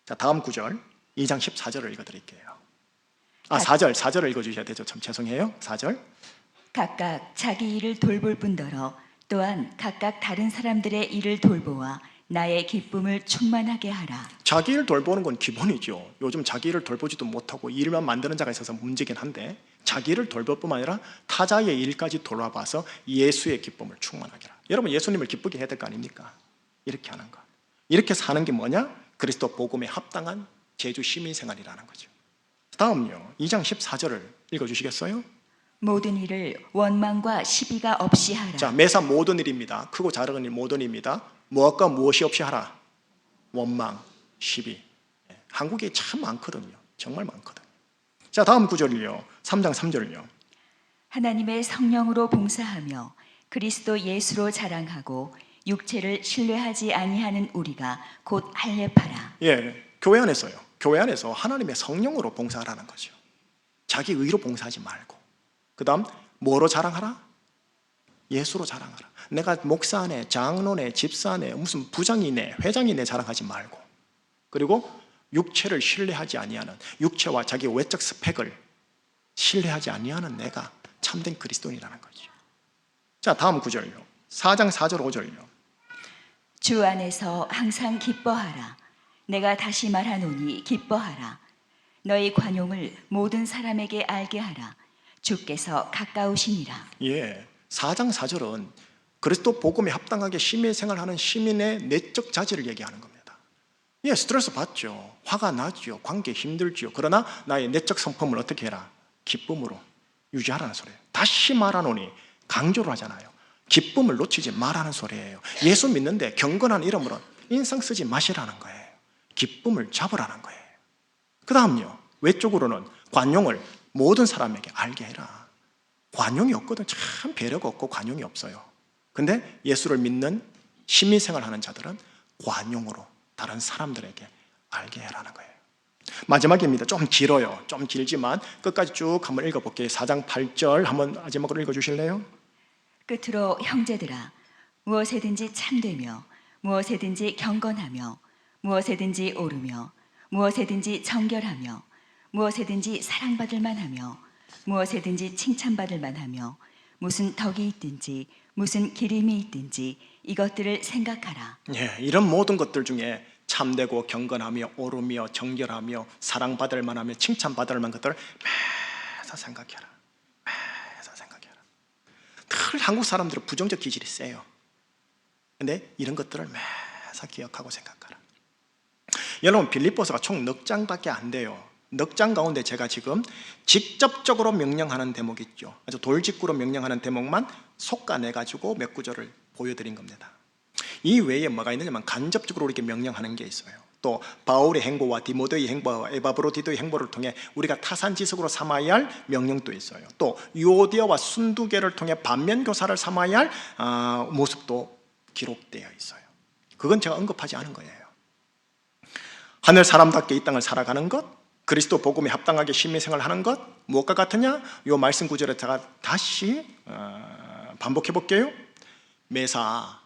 자, 다음 구절 2장 14절을 읽어드릴게요. 4절을 읽어주셔야 되죠. 참 죄송해요. 4절. 각각 자기 일을 돌볼 뿐더러 또한 각각 다른 사람들의 일을 돌보아 나의 기쁨을 충만하게 하라. 자기 일 돌보는 건 기본이죠. 요즘 자기 일을 돌보지도 못하고 일만 만드는 자가 있어서 문제긴 한데 자기 일을 돌볼 뿐만 아니라 타자의 일까지 돌아봐서 예수의 기쁨을 충만하게 하라. 여러분 예수님을 기쁘게 해야 될 거 아닙니까? 이렇게 하는 거. 이렇게 사는 게 뭐냐? 그리스도 복음에 합당한 제주 시민생활이라는 거죠. 다음요. 2장 14절을 읽어주시겠어요? 모든 일을 원망과 시비가 없이 하라. 자, 매사 모든 일입니다. 크고 작은 일 모든 일입니다. 무엇과 무엇이 없이 하라. 원망, 시비. 한국에 참 많거든요. 정말 많거든요. 자, 다음 구절이요. 3장 3절을요. 하나님의 성령으로 봉사하며 그리스도 예수로 자랑하고 육체를 신뢰하지 아니하는 우리가 곧 할례파라. 예, 교회 안에서요. 교회 안에서 하나님의 성령으로 봉사하라는 거죠. 자기 의로 봉사하지 말고. 그 다음 뭐로 자랑하라? 예수로 자랑하라. 내가 목사네, 장로네, 집사네, 무슨 부장이네, 회장이네 자랑하지 말고. 그리고 육체를 신뢰하지 아니하는, 육체와 자기 외적 스펙을 신뢰하지 아니하는 내가 참된 그리스도인이라는 거죠. 자, 다음 구절요. 4장 4절 5절요. 주 안에서 항상 기뻐하라. 내가 다시 말하노니 기뻐하라. 너희 관용을 모든 사람에게 알게 하라. 주께서 가까우시니라. 예, 4장 4절은 그리스도 복음에 합당하게 시민생활하는 시민의 내적 자질을 얘기하는 겁니다. 예, 스트레스 받죠. 화가 나죠. 관계 힘들죠. 그러나 나의 내적 성품을 어떻게 해라? 기쁨으로 유지하라는 소리예요. 다시 말하노니 강조를 하잖아요. 기쁨을 놓치지 말라는 소리예요. 예수 믿는데 경건한 이름으로 인상 쓰지 마시라는 거예요. 기쁨을 잡으라는 거예요. 그 다음요. 외적으로는 관용을 모든 사람에게 알게 해라. 관용이 없거든. 참 배려가 없고 관용이 없어요. 근데 예수를 믿는 시민생활하는 자들은 관용으로 다른 사람들에게 알게 해라는 거예요. 마지막입니다. 좀 길어요. 좀 길지만 끝까지 쭉 한번 읽어볼게요. 4장 8절 한번 마지막으로 읽어주실래요? 끝으로 형제들아, 무엇에든지 참되며 무엇에든지 경건하며 무엇에든지 오르며 무엇에든지 정결하며 무엇에든지 사랑받을 만하며 무엇에든지 칭찬받을 만하며 무슨 덕이 있든지 무슨 기림이 있든지 이것들을 생각하라. 예, 이런 모든 것들 중에 참되고 경건하며 오르며 정결하며 사랑받을 만하며 칭찬받을 만한 것들을 매사 생각해라. 매사 생각해라. 늘 한국 사람들은 부정적 기질이 세요. 근데 이런 것들을 매사 기억하고 생각하라. 여러분 빌립보서가 총 넉 장밖에 안 돼요. 넉 장 가운데 제가 지금 직접적으로 명령하는 대목이 있죠. 아주 돌직구로 명령하는 대목만 솎아내가지고 몇 구절을 보여드린 겁니다. 이 외에 뭐가 있느냐면 간접적으로 이렇게 명령하는 게 있어요. 또 바울의 행보와 디모데의 행보와 에바브로디도의 행보를 통해 우리가 타산지석으로 삼아야 할 명령도 있어요. 또 유오디아와 순두계를 통해 반면교사를 삼아야 할 모습도 기록되어 있어요. 그건 제가 언급하지 않은 거예요. 하늘 사람답게 이 땅을 살아가는 것, 그리스도 복음에 합당하게 시민생활을 하는 것, 무엇과 같으냐? 이 말씀 구절에 제가 다시 반복해 볼게요. 매사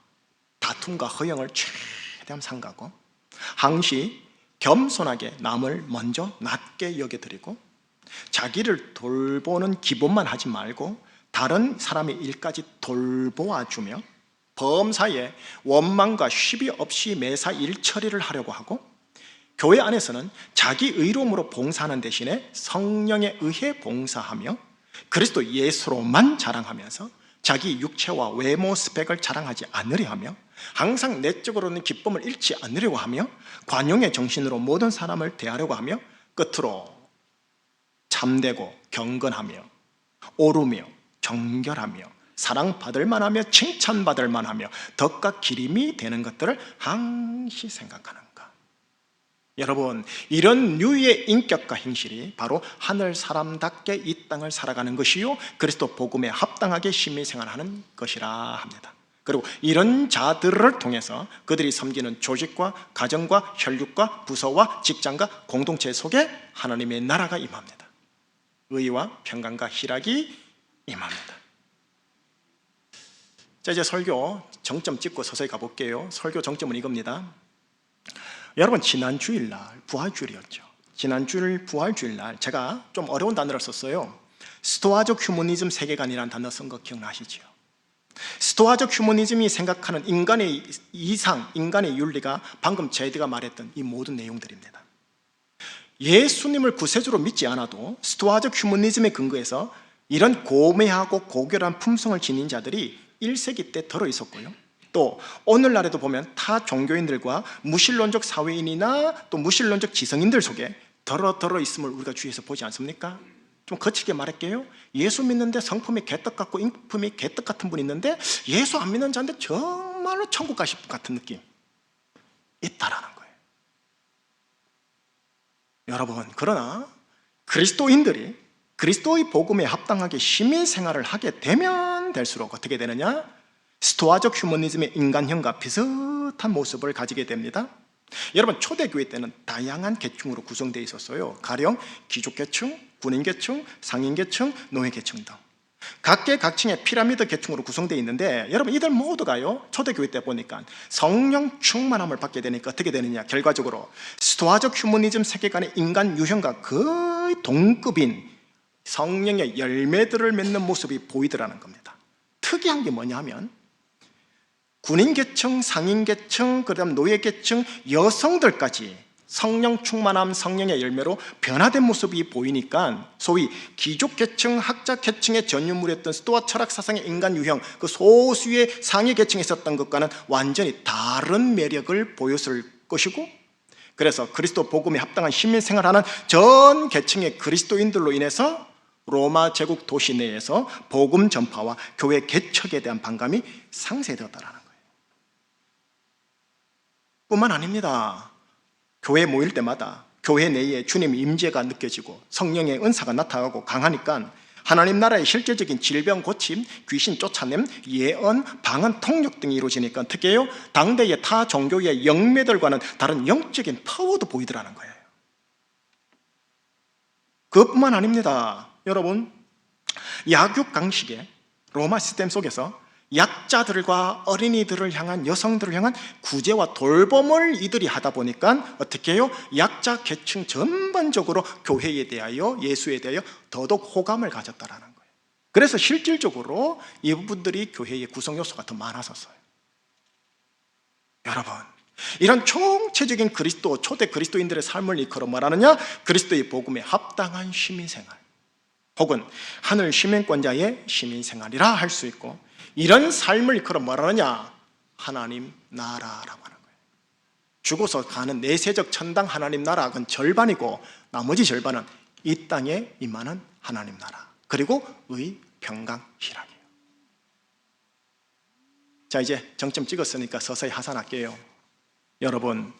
다툼과 허영을 최대한 삼가고, 항시 겸손하게 남을 먼저 낮게 여겨드리고, 자기를 돌보는 기본만 하지 말고 다른 사람의 일까지 돌보아주며, 범사에 원망과 시비 없이 매사 일 처리를 하려고 하고, 교회 안에서는 자기 의로움으로 봉사하는 대신에 성령에 의해 봉사하며 그리스도 예수로만 자랑하면서 자기 육체와 외모 스펙을 자랑하지 않으려 하며 항상 내적으로는 기쁨을 잃지 않으려고 하며 관용의 정신으로 모든 사람을 대하려고 하며 끝으로 참되고 경건하며 오르며 정결하며 사랑받을 만하며 칭찬받을 만하며 덕과 기림이 되는 것들을 항시 생각하는 것. 여러분, 이런 류의 인격과 행실이 바로 하늘 사람답게 이 땅을 살아가는 것이요 그리스도 복음에 합당하게 시민생활하는 것이라 합니다. 그리고 이런 자들을 통해서 그들이 섬기는 조직과 가정과 혈육과 부서와 직장과 공동체 속에 하나님의 나라가 임합니다. 의와 평강과 희락이 임합니다. 자, 이제 설교 정점 찍고 서서히 가볼게요. 설교 정점은 이겁니다. 여러분, 지난 주일날 부활주일이었죠. 지난 주일 부활주일날 제가 좀 어려운 단어를 썼어요. 스토아적 휴머니즘 세계관이라는 단어 쓴 거 기억나시죠? 스토아적 휴머니즘이 생각하는 인간의 이상, 인간의 윤리가 방금 제이드가 말했던 이 모든 내용들입니다. 예수님을 구세주로 믿지 않아도 스토아적 휴머니즘에 근거해서 이런 고매하고 고결한 품성을 지닌 자들이 1세기 때 들어 있었고요. 또 오늘날에도 보면 타 종교인들과 무신론적 사회인이나 또 무신론적 지성인들 속에 들어 있음을 우리가 주위에서 보지 않습니까? 좀 거칠게 말할게요. 예수 믿는데 성품이 개떡 같고 인품이 개떡 같은 분이 있는데 예수 안 믿는 자인데 정말로 천국 가실 것 같은 느낌 있다라는 거예요. 여러분, 그러나 그리스도인들이 그리스도의 복음에 합당하게 시민생활을 하게 되면 될수록 어떻게 되느냐? 스토아적 휴머니즘의 인간형과 비슷한 모습을 가지게 됩니다. 여러분, 초대교회 때는 다양한 계층으로 구성되어 있었어요. 가령 귀족계층, 군인계층, 상인계층, 노예계층 등 각계각층의 피라미드 계층으로 구성되어 있는데, 여러분 이들 모두가요 초대교회 때 보니까 성령 충만함을 받게 되니까 어떻게 되느냐, 결과적으로 스토아적 휴머니즘 세계관의 인간 유형과 거의 동급인 성령의 열매들을 맺는 모습이 보이더라는 겁니다. 특이한 게 뭐냐 하면 군인계층, 상인계층, 그다음 노예계층, 여성들까지 성령 충만함, 성령의 열매로 변화된 모습이 보이니까 소위 귀족계층, 학자계층의 전유물이었던 스토아 철학 사상의 인간 유형, 그 소수의 상위 계층에 있었던 것과는 완전히 다른 매력을 보였을 것이고, 그래서 그리스도 복음에 합당한 시민생활하는 전 계층의 그리스도인들로 인해서 로마 제국 도시 내에서 복음 전파와 교회 개척에 대한 반감이 상쇄되었다는 거예요. 뿐만 아닙니다. 교회 모일 때마다 교회 내에 주님의 임재가 느껴지고 성령의 은사가 나타나고 강하니까 하나님 나라의 실제적인 질병 고침, 귀신 쫓아냄, 예언, 방언, 통역 등이 이루어지니까 어떻게 해요? 당대의 타 종교의 영매들과는 다른 영적인 파워도 보이더라는 거예요. 그것뿐만 아닙니다. 여러분, 약육강식의 로마 시스템 속에서 약자들과 어린이들을 향한, 여성들을 향한 구제와 돌봄을 이들이 하다 보니까 어떻게 해요? 약자 계층 전반적으로 교회에 대하여, 예수에 대하여 더더욱 호감을 가졌다라는 거예요. 그래서 실질적으로 이분들이 교회의 구성 요소가 더 많았었어요. 여러분, 이런 총체적인 그리스도, 초대 그리스도인들의 삶을 이끌어 말하느냐? 그리스도의 복음에 합당한 시민생활, 혹은 하늘 시민권자의 시민생활이라 할 수 있고, 이런 삶을 이끌어 말하느냐? 하나님 나라라고 하는 거예요. 죽어서 가는 내세적 천당 하나님 나라는 절반이고, 나머지 절반은 이 땅에 임하는 하나님 나라, 그리고 의, 평강, 희락이에요. 자, 이제 정점 찍었으니까 서서히 하산할게요. 여러분,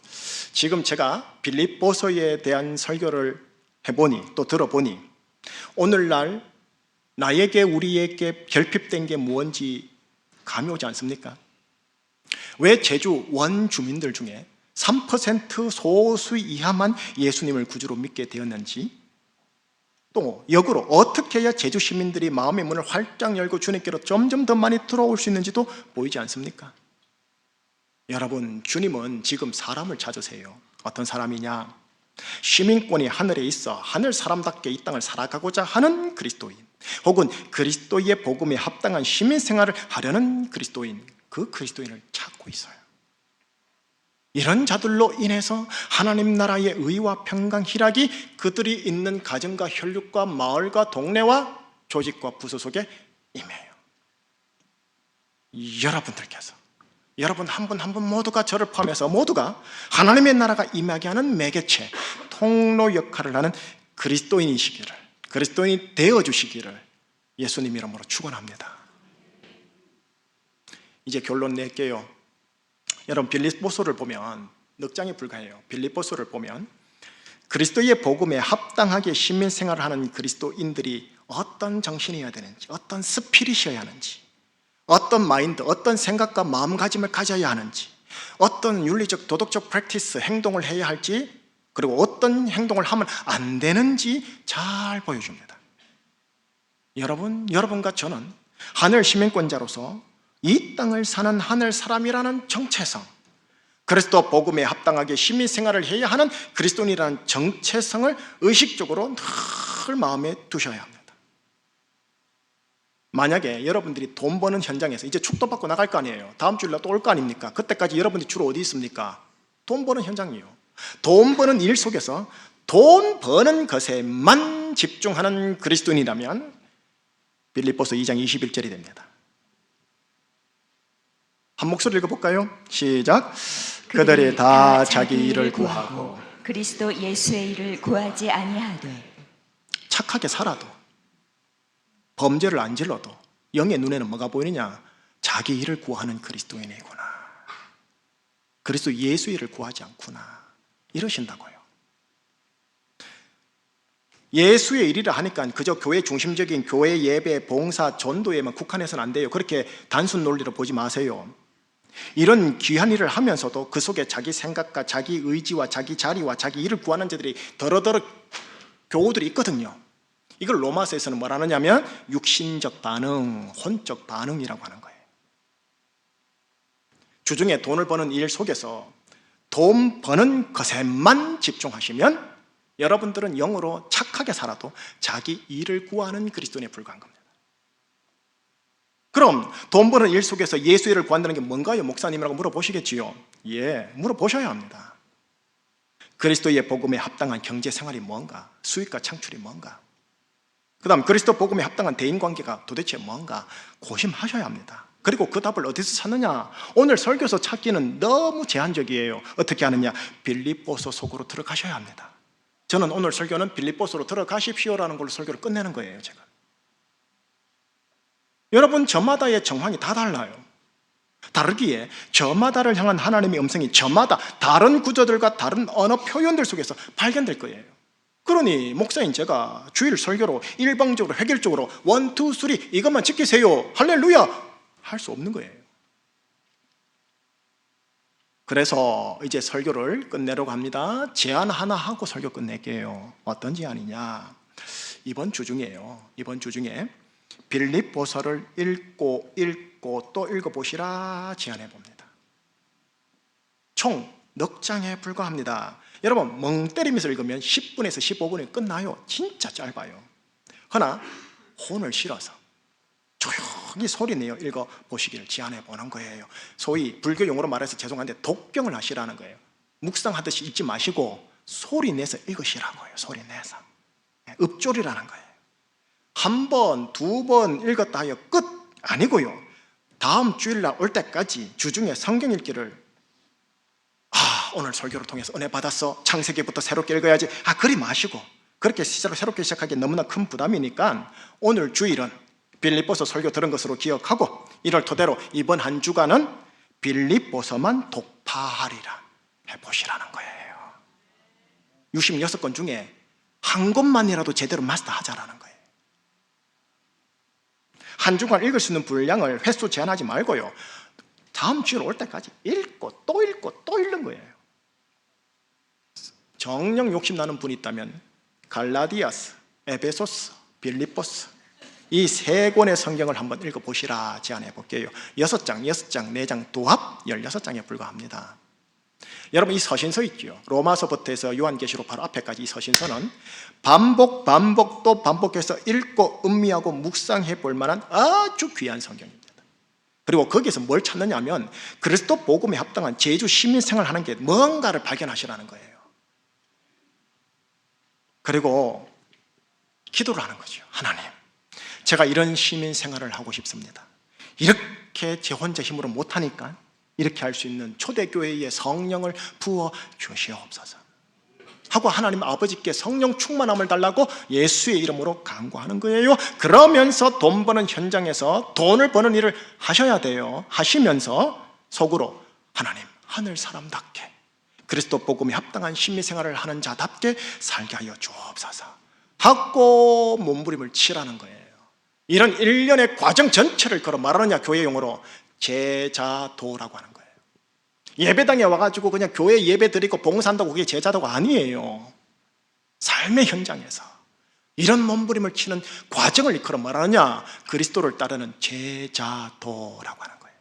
지금 제가 빌립보서에 대한 설교를 해보니, 또 들어보니, 오늘날 나에게, 우리에게 결핍된 게 무언지 감이 오지 않습니까? 왜 제주 원주민들 중에 3% 소수 이하만 예수님을 구주로 믿게 되었는지, 또 역으로 어떻게 해야 제주 시민들이 마음의 문을 활짝 열고 주님께로 점점 더 많이 들어올 수 있는지도 보이지 않습니까? 여러분, 주님은 지금 사람을 찾으세요. 어떤 사람이냐? 시민권이 하늘에 있어 하늘 사람답게 이 땅을 살아가고자 하는 그리스도인, 혹은 그리스도의 복음에 합당한 시민생활을 하려는 그리스도인, 그 그리스도인을 찾고 있어요. 이런 자들로 인해서 하나님 나라의 의와 평강, 희락이 그들이 있는 가정과 혈육과 마을과 동네와 조직과 부서 속에 임해요. 여러분들께서, 여러분 한 분 한 분 모두가 저를 포함해서 모두가 하나님의 나라가 임하게 하는 매개체, 통로 역할을 하는 그리스도인이시기를, 그리스도인이 되어주시기를 예수님 이름으로 축원합니다. 이제 결론 낼게요. 여러분, 빌립보서를 보면 넉장에 불과해요. 빌립보서를 보면 그리스도의 복음에 합당하게 시민생활을 하는 그리스도인들이 어떤 정신이어야 되는지, 어떤 스피릿이어야 하는지, 어떤 마인드, 어떤 생각과 마음가짐을 가져야 하는지, 어떤 윤리적, 도덕적 프랙티스, 행동을 해야 할지, 그리고 어떤 행동을 하면 안 되는지 잘 보여줍니다. 여러분, 여러분과 저는 하늘 시민권자로서 이 땅을 사는 하늘 사람이라는 정체성, 그리스도 복음에 합당하게 시민생활을 해야 하는 그리스도인이라는 정체성을 의식적으로 늘 마음에 두셔야 합니다. 만약에 여러분들이 돈 버는 현장에서 이제 축도받고 나갈 거 아니에요. 다음 주일날 또 올 거 아닙니까? 그때까지 여러분들이 주로 어디 있습니까? 돈 버는 현장이에요. 돈 버는 일 속에서 돈 버는 것에만 집중하는 그리스도인이라면 빌립보서 2장 21절이 됩니다. 한 목소리 읽어볼까요? 시작. 그들이 다 자기 일을 구하고 그리스도 예수의 일을 구하지 아니하되 착하게 살아도 범죄를 안 질러도 영의 눈에는 뭐가 보이느냐? 자기 일을 구하는 그리스도인이구나. 그리스도 예수 일을 구하지 않구나. 이러신다고요. 예수의 일이라 하니까 그저 교회 중심적인 교회 예배, 봉사, 전도에만 국한해서는 안 돼요. 그렇게 단순 논리로 보지 마세요. 이런 귀한 일을 하면서도 그 속에 자기 생각과 자기 의지와 자기 자리와 자기 일을 구하는 자들이 더러더러 교우들이 있거든요. 이걸 로마서에서는 뭐라 하느냐면 육신적 반응, 혼적 반응이라고 하는 거예요. 주중에 돈을 버는 일 속에서 돈 버는 것에만 집중하시면 여러분들은 영으로 착하게 살아도 자기 일을 구하는 그리스도인에 불과한 겁니다. 그럼 돈 버는 일 속에서 예수 일을 구한다는 게 뭔가요? 목사님이라고 물어보시겠지요? 예, 물어보셔야 합니다. 그리스도의 복음에 합당한 경제 생활이 뭔가? 수익과 창출이 뭔가? 그 다음 그리스도 복음에 합당한 대인관계가 도대체 뭔가? 고심하셔야 합니다. 그리고 그 답을 어디서 찾느냐? 오늘 설교서 찾기는 너무 제한적이에요. 어떻게 하느냐? 빌립보서 속으로 들어가셔야 합니다. 저는 오늘 설교는 빌립보서로 들어가십시오라는 걸로 설교를 끝내는 거예요. 제가. 여러분 저마다의 정황이 다 달라요. 다르기에 저마다를 향한 하나님의 음성이 저마다 다른 구조들과 다른 언어 표현들 속에서 발견될 거예요. 그러니 목사인 제가 주일 설교로 일방적으로 획일적으로 1, 2, 3 이것만 지키세요 할렐루야 할 수 없는 거예요. 그래서 이제 설교를 끝내려고 합니다. 제안 하나 하고 설교 끝낼게요. 어떤 제안이냐? 이번 주 중에요. 이번 주 중에 빌립보서를 읽고 또 읽어보시라 제안해 봅니다. 총 넉 장에 불과합니다. 여러분 멍 때리면서 읽으면 10분에서 15분이 끝나요. 진짜 짧아요. 그러나 혼을 실어서 조용히 소리내어 읽어보시기를 제안해 보는 거예요. 소위 불교 용어로 말해서 죄송한데 독경을 하시라는 거예요. 묵상하듯이 읽지 마시고 소리내서 읽으시라고요. 소리내서. 읍조리라는 거예요. 한 번, 두 번 읽었다 하여 끝 아니고요. 다음 주일날 올 때까지 주중에 성경 읽기를 오늘 설교를 통해서 은혜 받았어. 창세기부터 새롭게 읽어야지. 그리 마시고 그렇게 새롭게 시작하기 너무나 큰 부담이니까 오늘 주일은 빌립보서 설교 들은 것으로 기억하고 이를 토대로 이번 한 주간은 빌립보서만 독파하리라 해보시라는 거예요. 66권 중에 한 권만이라도 제대로 마스터하자라는 거예요. 한 주간 읽을 수 있는 분량을 횟수 제한하지 말고요. 다음 주일 올 때까지 읽고 또 읽는 거예요. 정녕 욕심나는 분이 있다면 갈라디아스, 에베소스, 빌립보스 이 세 권의 성경을 한번 읽어보시라 제안해 볼게요. 6장, 4장 도합 16장에 불과합니다. 여러분 이 서신서 있죠. 로마서부터 해서 요한계시록 바로 앞에까지 이 서신서는 반복 또 반복해서 읽고 음미하고 묵상해 볼 만한 아주 귀한 성경입니다. 그리고 거기에서 뭘 찾느냐 하면 그리스도 복음에 합당한 제주 시민생활을 하는 게 뭔가를 발견하시라는 거예요. 그리고 기도를 하는 거죠. 하나님, 제가 이런 시민생활을 하고 싶습니다. 이렇게 제 혼자 힘으로 못하니까 이렇게 할 수 있는 초대교회의 성령을 부어 주시옵소서 하고 하나님 아버지께 성령 충만함을 달라고 예수의 이름으로 간구하는 거예요. 그러면서 돈 버는 현장에서 돈을 버는 일을 하셔야 돼요. 하시면서 속으로 하나님 하늘 사람답게 그리스도 복음에 합당한 신미생활을 하는 자답게 살게 하여 주옵소서 하고 몸부림을 치라는 거예요. 이런 일련의 과정 전체를 걸어 말하느냐 교회 용어로 제자도라고 하는 거예요. 예배당에 와가지고 그냥 교회 예배 드리고 봉사한다고 그게 제자도가 아니에요. 삶의 현장에서 이런 몸부림을 치는 과정을 이끌어 말하느냐 그리스도를 따르는 제자도라고 하는 거예요.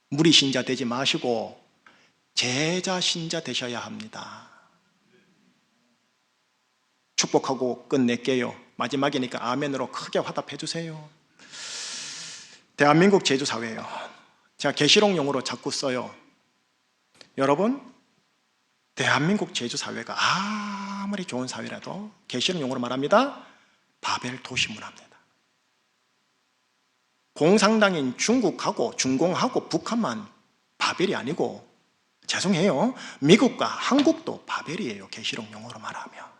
무리신자 되지 마시고 제자 신자 되셔야 합니다. 축복하고 끝낼게요. 마지막이니까 아멘으로 크게 화답해 주세요. 대한민국 제주사회예요. 제가 계시록 용어로 자꾸 써요. 여러분, 대한민국 제주사회가 아무리 좋은 사회라도 계시록 용어로 말합니다. 바벨 도시 문화입니다. 공산당인 중국하고 중공하고 북한만 바벨이 아니고, 죄송해요, 미국과 한국도 바벨이에요. 계시록 용어로 말하면.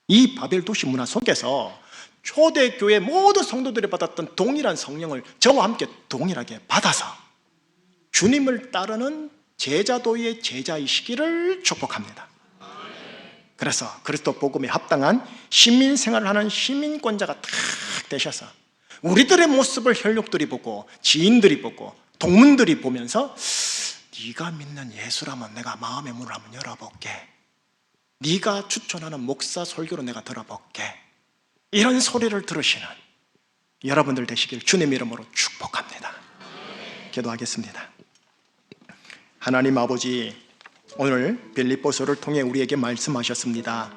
이 바벨 도시 문화 속에서 초대교회 모든 성도들이 받았던 동일한 성령을 저와 함께 동일하게 받아서 주님을 따르는 제자도의 제자이시기를 축복합니다. 그래서 그리스도 복음에 합당한 시민생활을 하는 시민권자가 탁 되셔서 우리들의 모습을 혈육들이 보고 지인들이 보고 동문들이 보면서 네가 믿는 예수라면 내가 마음의 문을 한번 열어볼게, 네가 추천하는 목사 설교로 내가 들어볼게, 이런 소리를 들으시는 여러분들 되시길 주님 이름으로 축복합니다. 기도하겠습니다. 하나님 아버지, 오늘 빌립보서를 통해 우리에게 말씀하셨습니다.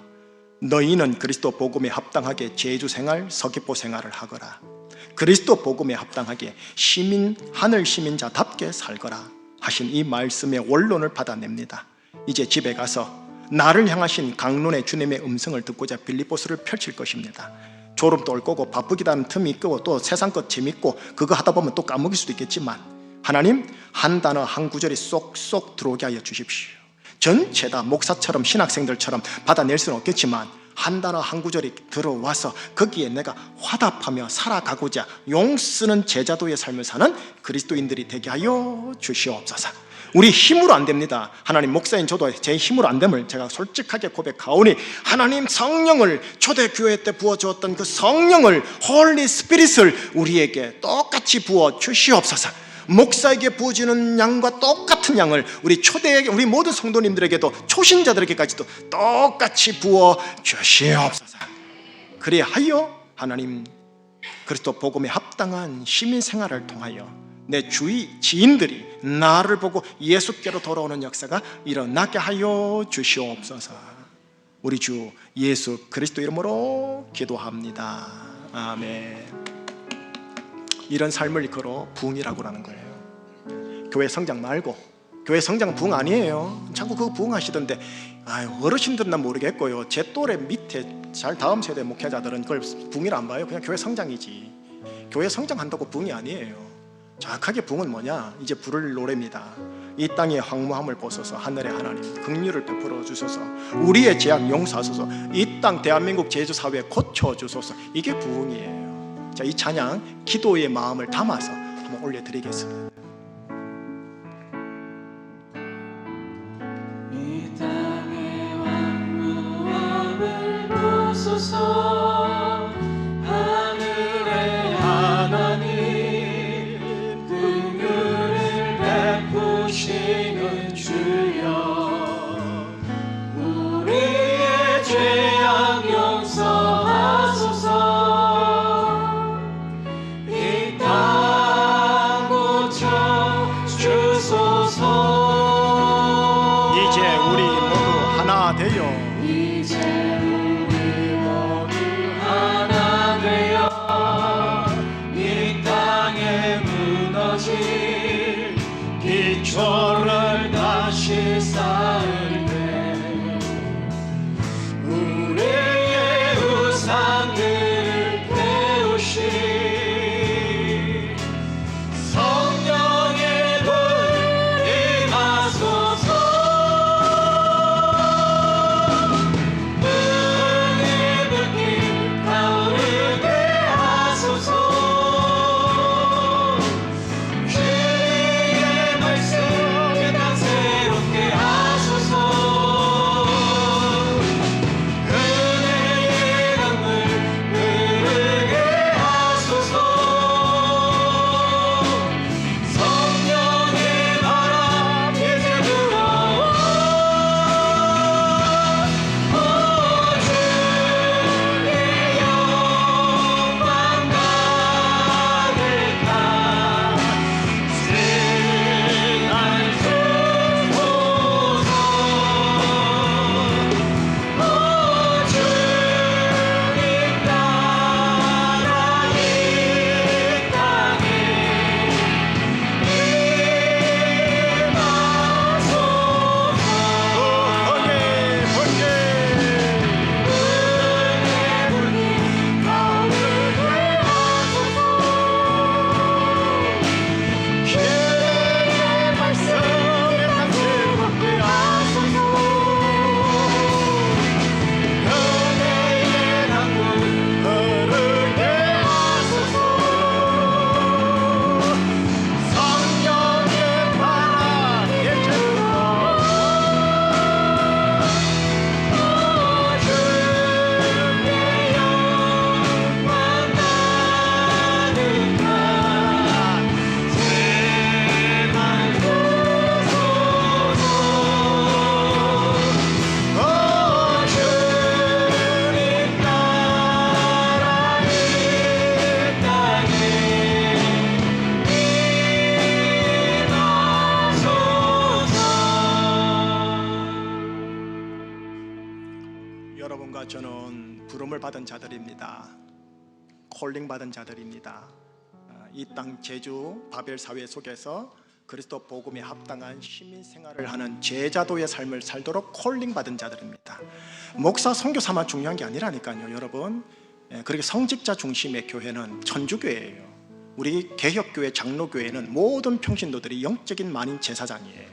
너희는 그리스도 복음에 합당하게 제주생활, 서귀포 생활을 하거라. 그리스도 복음에 합당하게 시민, 하늘 시민자답게 살거라 하신 이 말씀의 원론을 받아냅니다. 이제 집에 가서 나를 향하신 강론의 주님의 음성을 듣고자 빌립보서를 펼칠 것입니다. 졸음도 올 거고 바쁘기도 하는 틈이 있고 또 세상 것 재밌고 그거 하다 보면 또 까먹을 수도 있겠지만, 하나님, 한 단어 한 구절이 쏙쏙 들어오게 하여 주십시오. 전체 다 목사처럼 신학생들처럼 받아낼 수는 없겠지만 한 단어 한 구절이 들어와서 거기에 내가 화답하며 살아가고자 용쓰는 제자도의 삶을 사는 그리스도인들이 되게 하여 주시옵소서. 우리 힘으로 안 됩니다. 하나님, 목사인 저도 제 힘으로 안 됨을 제가 솔직하게 고백하오니, 하나님, 성령을, 초대교회 때 부어주었던 그 성령을, 홀리 스피릿을 우리에게 똑같이 부어 주시옵소서. 목사에게 부어지는 양과 똑같은 양을 우리 모든 성도님들에게도, 초신자들에게까지도 똑같이 부어 주시옵소서. 그리하여 하나님, 그리스도 복음에 합당한 시민생활을 통하여 내 주위 지인들이 나를 보고 예수께로 돌아오는 역사가 일어나게 하여 주시옵소서. 우리 주 예수 그리스도 이름으로 기도합니다. 아멘. 이런 삶을 이끌어 부흥이라고 하는 거예요. 교회 성장 말고, 교회 성장 부흥 아니에요. 자꾸 그거 부흥하시던데, 어르신들은 난 모르겠고요, 제 또래 밑에 잘 다음 세대 목회자들은 그걸 부흥이라 안 봐요. 그냥 교회 성장이지. 교회 성장한다고 부흥이 아니에요. 정확하게 부흥은 뭐냐? 이제 부를 노래입니다. 이 땅의 황무함을 보소서. 하늘의 하나님, 긍휼을 베풀어 주소서. 우리의 죄악 용서하소서. 이 땅 대한민국 제주사회 고쳐주소서. 이게 부흥이에요. 자, 이 찬양 기도의 마음을 담아서 한번 올려드리겠습니다. 이 땅의 왕무함을 보소서. 하늘의 하나님, 긍휼을 베푸시는 주여, 우리의 죄악 용서하소서. 이 땅 고쳐 주소서. 이제 우리 모두 하나 되어, 이제 우리 모두 하나 되어 이 땅에 무너진 기초를 다시 쌓을 때 우리의 우상들을 태우시 성령의 불 임하소서. 은혜의 불길 타오르게 하소서. 주의 말씀 이 땅 새롭게 하소서. 은혜의 강물 부름을 받은 자들입니다. 콜링 받은 자들입니다. 이 땅 제주 바벨 사회 속에서 그리스도 복음에 합당한 시민 생활을 하는 제자도의 삶을 살도록 콜링 받은 자들입니다. 목사 선교사만 중요한 게 아니라니까요, 여러분. 그렇게 성직자 중심의 교회는 천주교회예요. 우리 개혁교회 장로교회는 모든 평신도들이 영적인 만인 제사장이에요.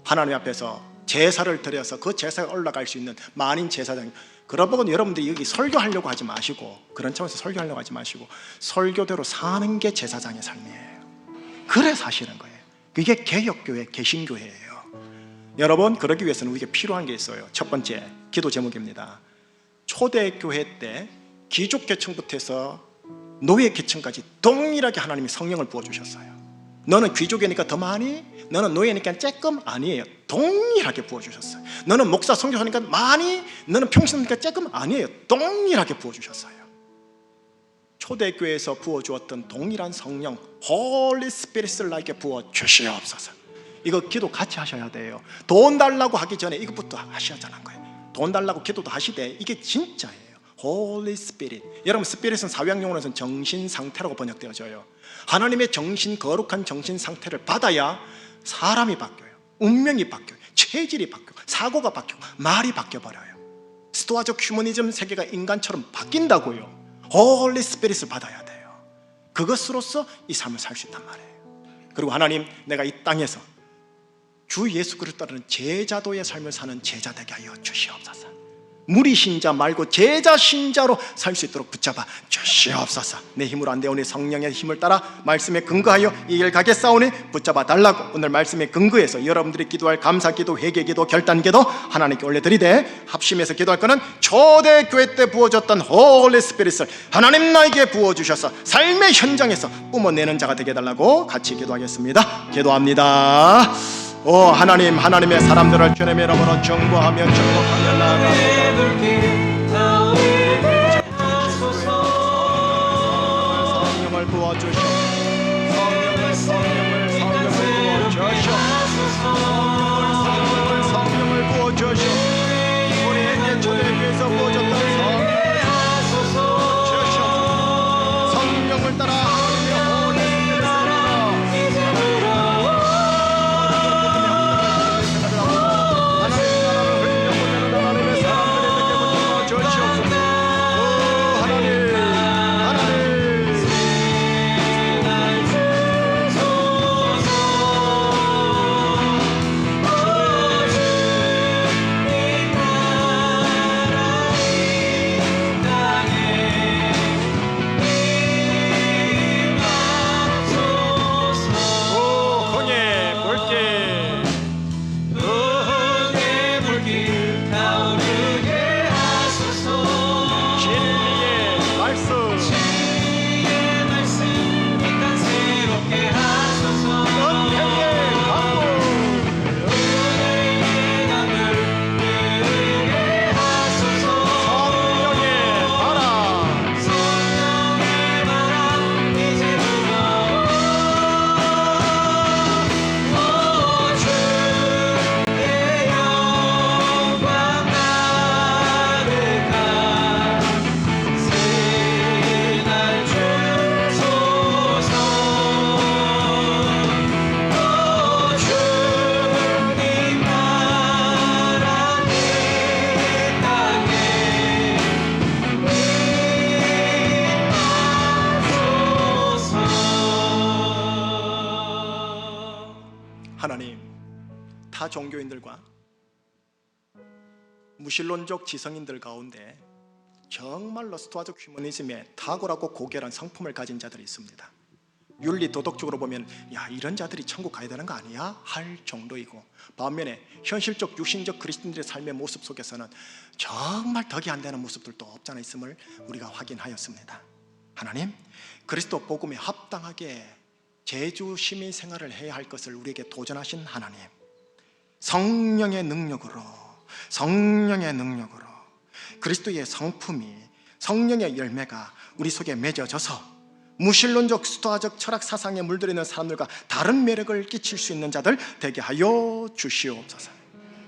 하나님 앞에서 제사를 드려서 그 제사가 올라갈 수 있는 만인 제사장. 그러면 여러분들이 여기 설교하려고 하지 마시고, 그런 차원에서 설교하려고 하지 마시고 설교대로 사는 게 제사장의 삶이에요. 그래 사시는 거예요. 그게 개혁교회, 개신교회예요. 여러분, 그러기 위해서는 우리에게 필요한 게 있어요. 첫 번째, 기도 제목입니다. 초대교회 때 귀족계층부터 해서 노예계층까지 동일하게 하나님이 성령을 부어주셨어요. 너는 귀족이니까 더 많이, 너는 노예니까 조금, 아니에요. 동일하게 부어주셨어요. 너는 목사 선교사니까 많이, 너는 평신도니까 조금, 아니에요. 동일하게 부어주셨어요. 초대교회에서 부어주었던 동일한 성령 Holy Spirit을 나에게 부어주시옵소서. 이거 기도 같이 하셔야 돼요. 돈 달라고 하기 전에 이것부터 하셔야 하는 거예요. 돈 달라고 기도도 하시되 이게 진짜예요. Holy Spirit. 여러분, 스피릿은 사회학용어로는 정신 상태라고 번역되어져요. 하나님의 정신, 거룩한 정신 상태를 받아야 사람이 바뀌어요. 운명이 바뀌어요. 체질이 바뀌고 사고가 바뀌고 말이 바뀌어버려요. 스토아적 휴머니즘 세계가 인간처럼 바뀐다고요. Holy Spirit을 받아야 돼요. 그것으로서 이 삶을 살 수 있단 말이에요. 그리고 하나님, 내가 이 땅에서 주 예수 그리스도 따르는 제자도의 삶을 사는 제자 되게 하여 주시옵소서. 무리 신자 말고 제자 신자로 살 수 있도록 붙잡아 주시옵소서. 내 힘으로 안 되오니 성령의 힘을 따라 말씀에 근거하여 이 길 가겠사오니 붙잡아 달라고 오늘 말씀에 근거해서 여러분들이 기도할 감사기도, 회개기도, 결단기도 하나님께 올려드리되, 합심해서 기도할 거는 초대교회 때 부어졌던 홀리 스피릿을 하나님 나에게 부어주셔서 삶의 현장에서 뿜어내는 자가 되게 해달라고 같이 기도하겠습니다. 기도합니다. 오 하나님, 하나님의 사람들을 주님의 이름으로 정보하며 나아가옵니다. 성령을 부어주시오. 성령을 부어주시오. 우리에게 초대교회에서 부어졌던 성령을 따라 하나님, 타 종교인들과 무신론적 지성인들 가운데 정말로 스토아적 휴머니즘에 탁월하고 고결한 성품을 가진 자들이 있습니다. 윤리 도덕적으로 보면 야 이런 자들이 천국 가야 되는 거 아니야? 할 정도이고, 반면에 현실적 육신적 그리스도인들의 삶의 모습 속에서는 정말 덕이 안 되는 모습들도 없지 않아 있음을 우리가 확인하였습니다. 하나님, 그리스도 복음에 합당하게 제주 시민 생활을 해야 할 것을 우리에게 도전하신 하나님, 성령의 능력으로 그리스도의 성품이, 성령의 열매가 우리 속에 맺어져서 무신론적 스토아적 철학 사상에 물들이는 사람들과 다른 매력을 끼칠 수 있는 자들 되게 하여 주시옵소서.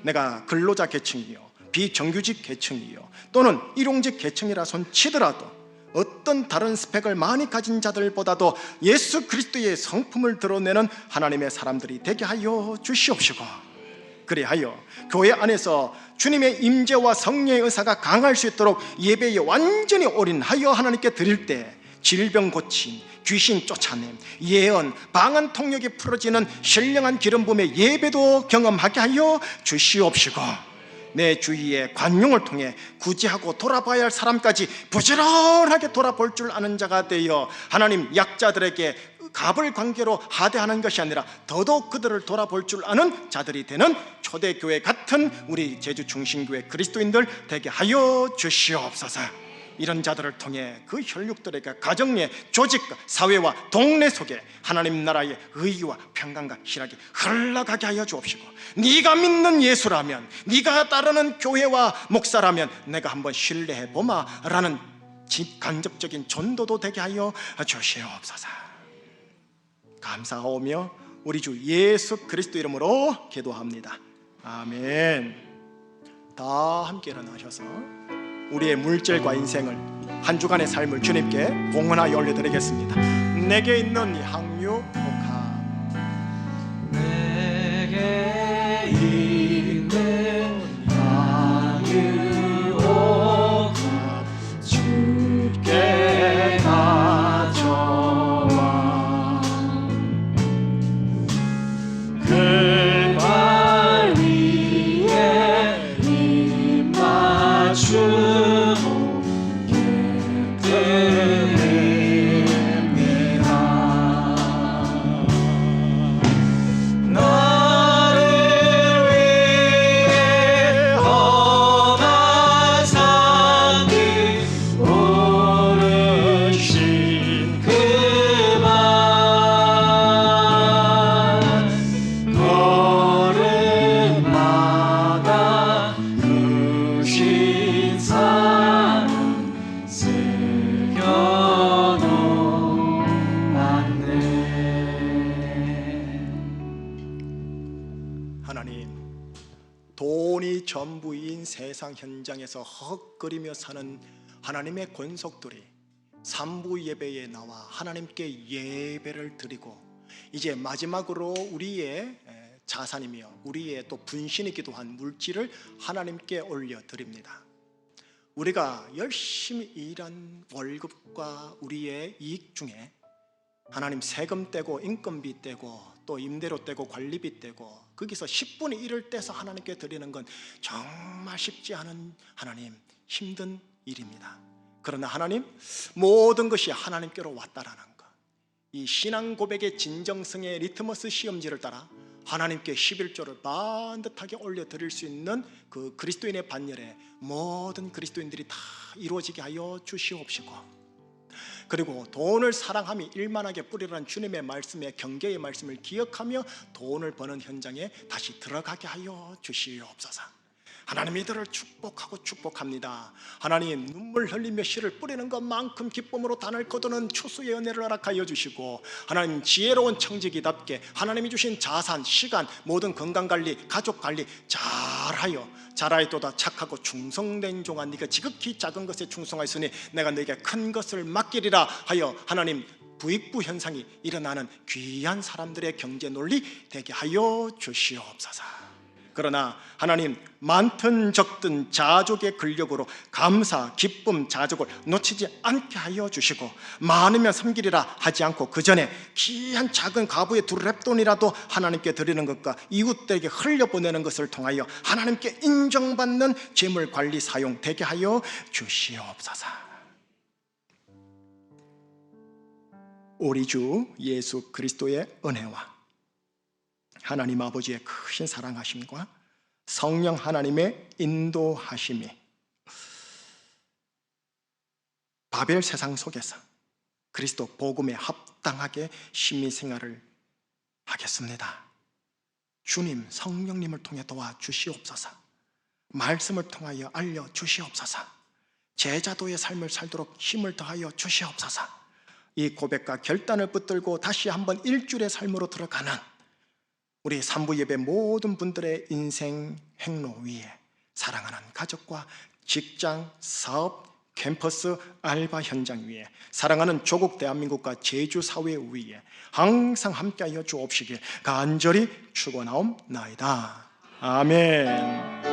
내가 근로자 계층이요 비정규직 계층이요 또는 일용직 계층이라 손 치더라도 어떤 다른 스펙을 많이 가진 자들보다도 예수 그리스도의 성품을 드러내는 하나님의 사람들이 되게 하여 주시옵시고, 그리하여 교회 안에서 주님의 임재와 성령의 은사가 강할 수 있도록 예배에 완전히 올인하여 하나님께 드릴 때 질병 고침, 귀신 쫓아냄, 예언, 방언 통역이 풀어지는 신령한 기름 부음의 예배도 경험하게 하여 주시옵시고, 내 주위의 관용을 통해 구제하고 돌아봐야 할 사람까지 부지런하게 돌아볼 줄 아는 자가 되어 하나님 약자들에게 갑을 관계로 하대하는 것이 아니라 더더욱 그들을 돌아볼 줄 아는 자들이 되는 초대교회 같은 우리 제주 중심교회 그리스도인들 되게 하여 주시옵소서. 이런 자들을 통해 그 혈육들에게 가정 내 조직과 사회와 동네 속에 하나님 나라의 의와 평강과 희락이 흘러가게 하여 주옵시고, 네가 믿는 예수라면, 네가 따르는 교회와 목사라면 내가 한번 신뢰해 보마 라는 간접적인 전도도 되게 하여 주시옵소서. 감사하오며 우리 주 예수 그리스도 이름으로 기도합니다. 아멘. 다 함께 일어나셔서 우리의 물질과 인생을, 한 주간의 삶을 주님께 봉헌하여 올려드리겠습니다. 내게 있는 향유 복합, 내게 있는 향유 복합 주께 가져와 그발 위에 입 맞추 전부인 세상 현장에서 헉거리며 사는 하나님의 권속들이 삼부 예배에 나와 하나님께 예배를 드리고, 이제 마지막으로 우리의 자산이며 우리의 또 분신이기도 한 물질을 하나님께 올려드립니다. 우리가 열심히 일한 월급과 우리의 이익 중에 하나님 세금 떼고 인건비 떼고 또 임대료 떼고 관리비 떼고 거기서 10분의 1을 떼서 하나님께 드리는 건 정말 쉽지 않은, 하나님 힘든 일입니다. 그러나 하나님, 모든 것이 하나님께로 왔다라는 것, 이 신앙 고백의 진정성의 리트머스 시험지를 따라 하나님께 11조를 반듯하게 올려드릴 수 있는 그 그리스도인의 반열에 모든 그리스도인들이 다 이루어지게 하여 주시옵시고, 그리고 돈을 사랑함이 일만하게 뿌리라는 주님의 말씀에 경계의 말씀을 기억하며 돈을 버는 현장에 다시 들어가게 하여 주시옵소서. 하나님, 이들을 축복하고 축복합니다. 하나님, 눈물 흘리며 씨를 뿌리는 것만큼 기쁨으로 단을 거두는 추수의 은혜를 허락하여 주시고, 하나님 지혜로운 청지기답게 하나님이 주신 자산, 시간, 모든 건강관리, 가족관리 잘하여 자라이도다 착하고 충성된 종아, 네가 지극히 작은 것에 충성하였으니 내가 너에게 큰 것을 맡기리라 하여 하나님 부익부 현상이 일어나는 귀한 사람들의 경제 논리 되게 하여 주시옵소서. 그러나 하나님, 많든 적든 자족의 근력으로 감사, 기쁨, 자족을 놓치지 않게 하여 주시고, 많으면 섬기리라 하지 않고 그 전에 귀한 작은 가부의 두 랩돈이라도 하나님께 드리는 것과 이웃들에게 흘려보내는 것을 통하여 하나님께 인정받는 재물관리 사용 되게 하여 주시옵소서. 우리 주 예수 그리스도의 은혜와 하나님 아버지의 크신 사랑하심과 성령 하나님의 인도하심이 바벨 세상 속에서 그리스도 복음에 합당하게 시민생활을 하겠습니다. 주님, 성령님을 통해 도와주시옵소서. 말씀을 통하여 알려주시옵소서. 제자도의 삶을 살도록 힘을 더하여 주시옵소서. 이 고백과 결단을 붙들고 다시 한번 일주일의 삶으로 들어가는 우리 삼부 예배 모든 분들의 인생 행로 위에 사랑하는 가족과 직장, 사업, 캠퍼스, 알바 현장 위에 사랑하는 조국 대한민국과 제주 사회 위에 항상 함께하여 주옵시길 간절히 축원하옵나이다. 아멘.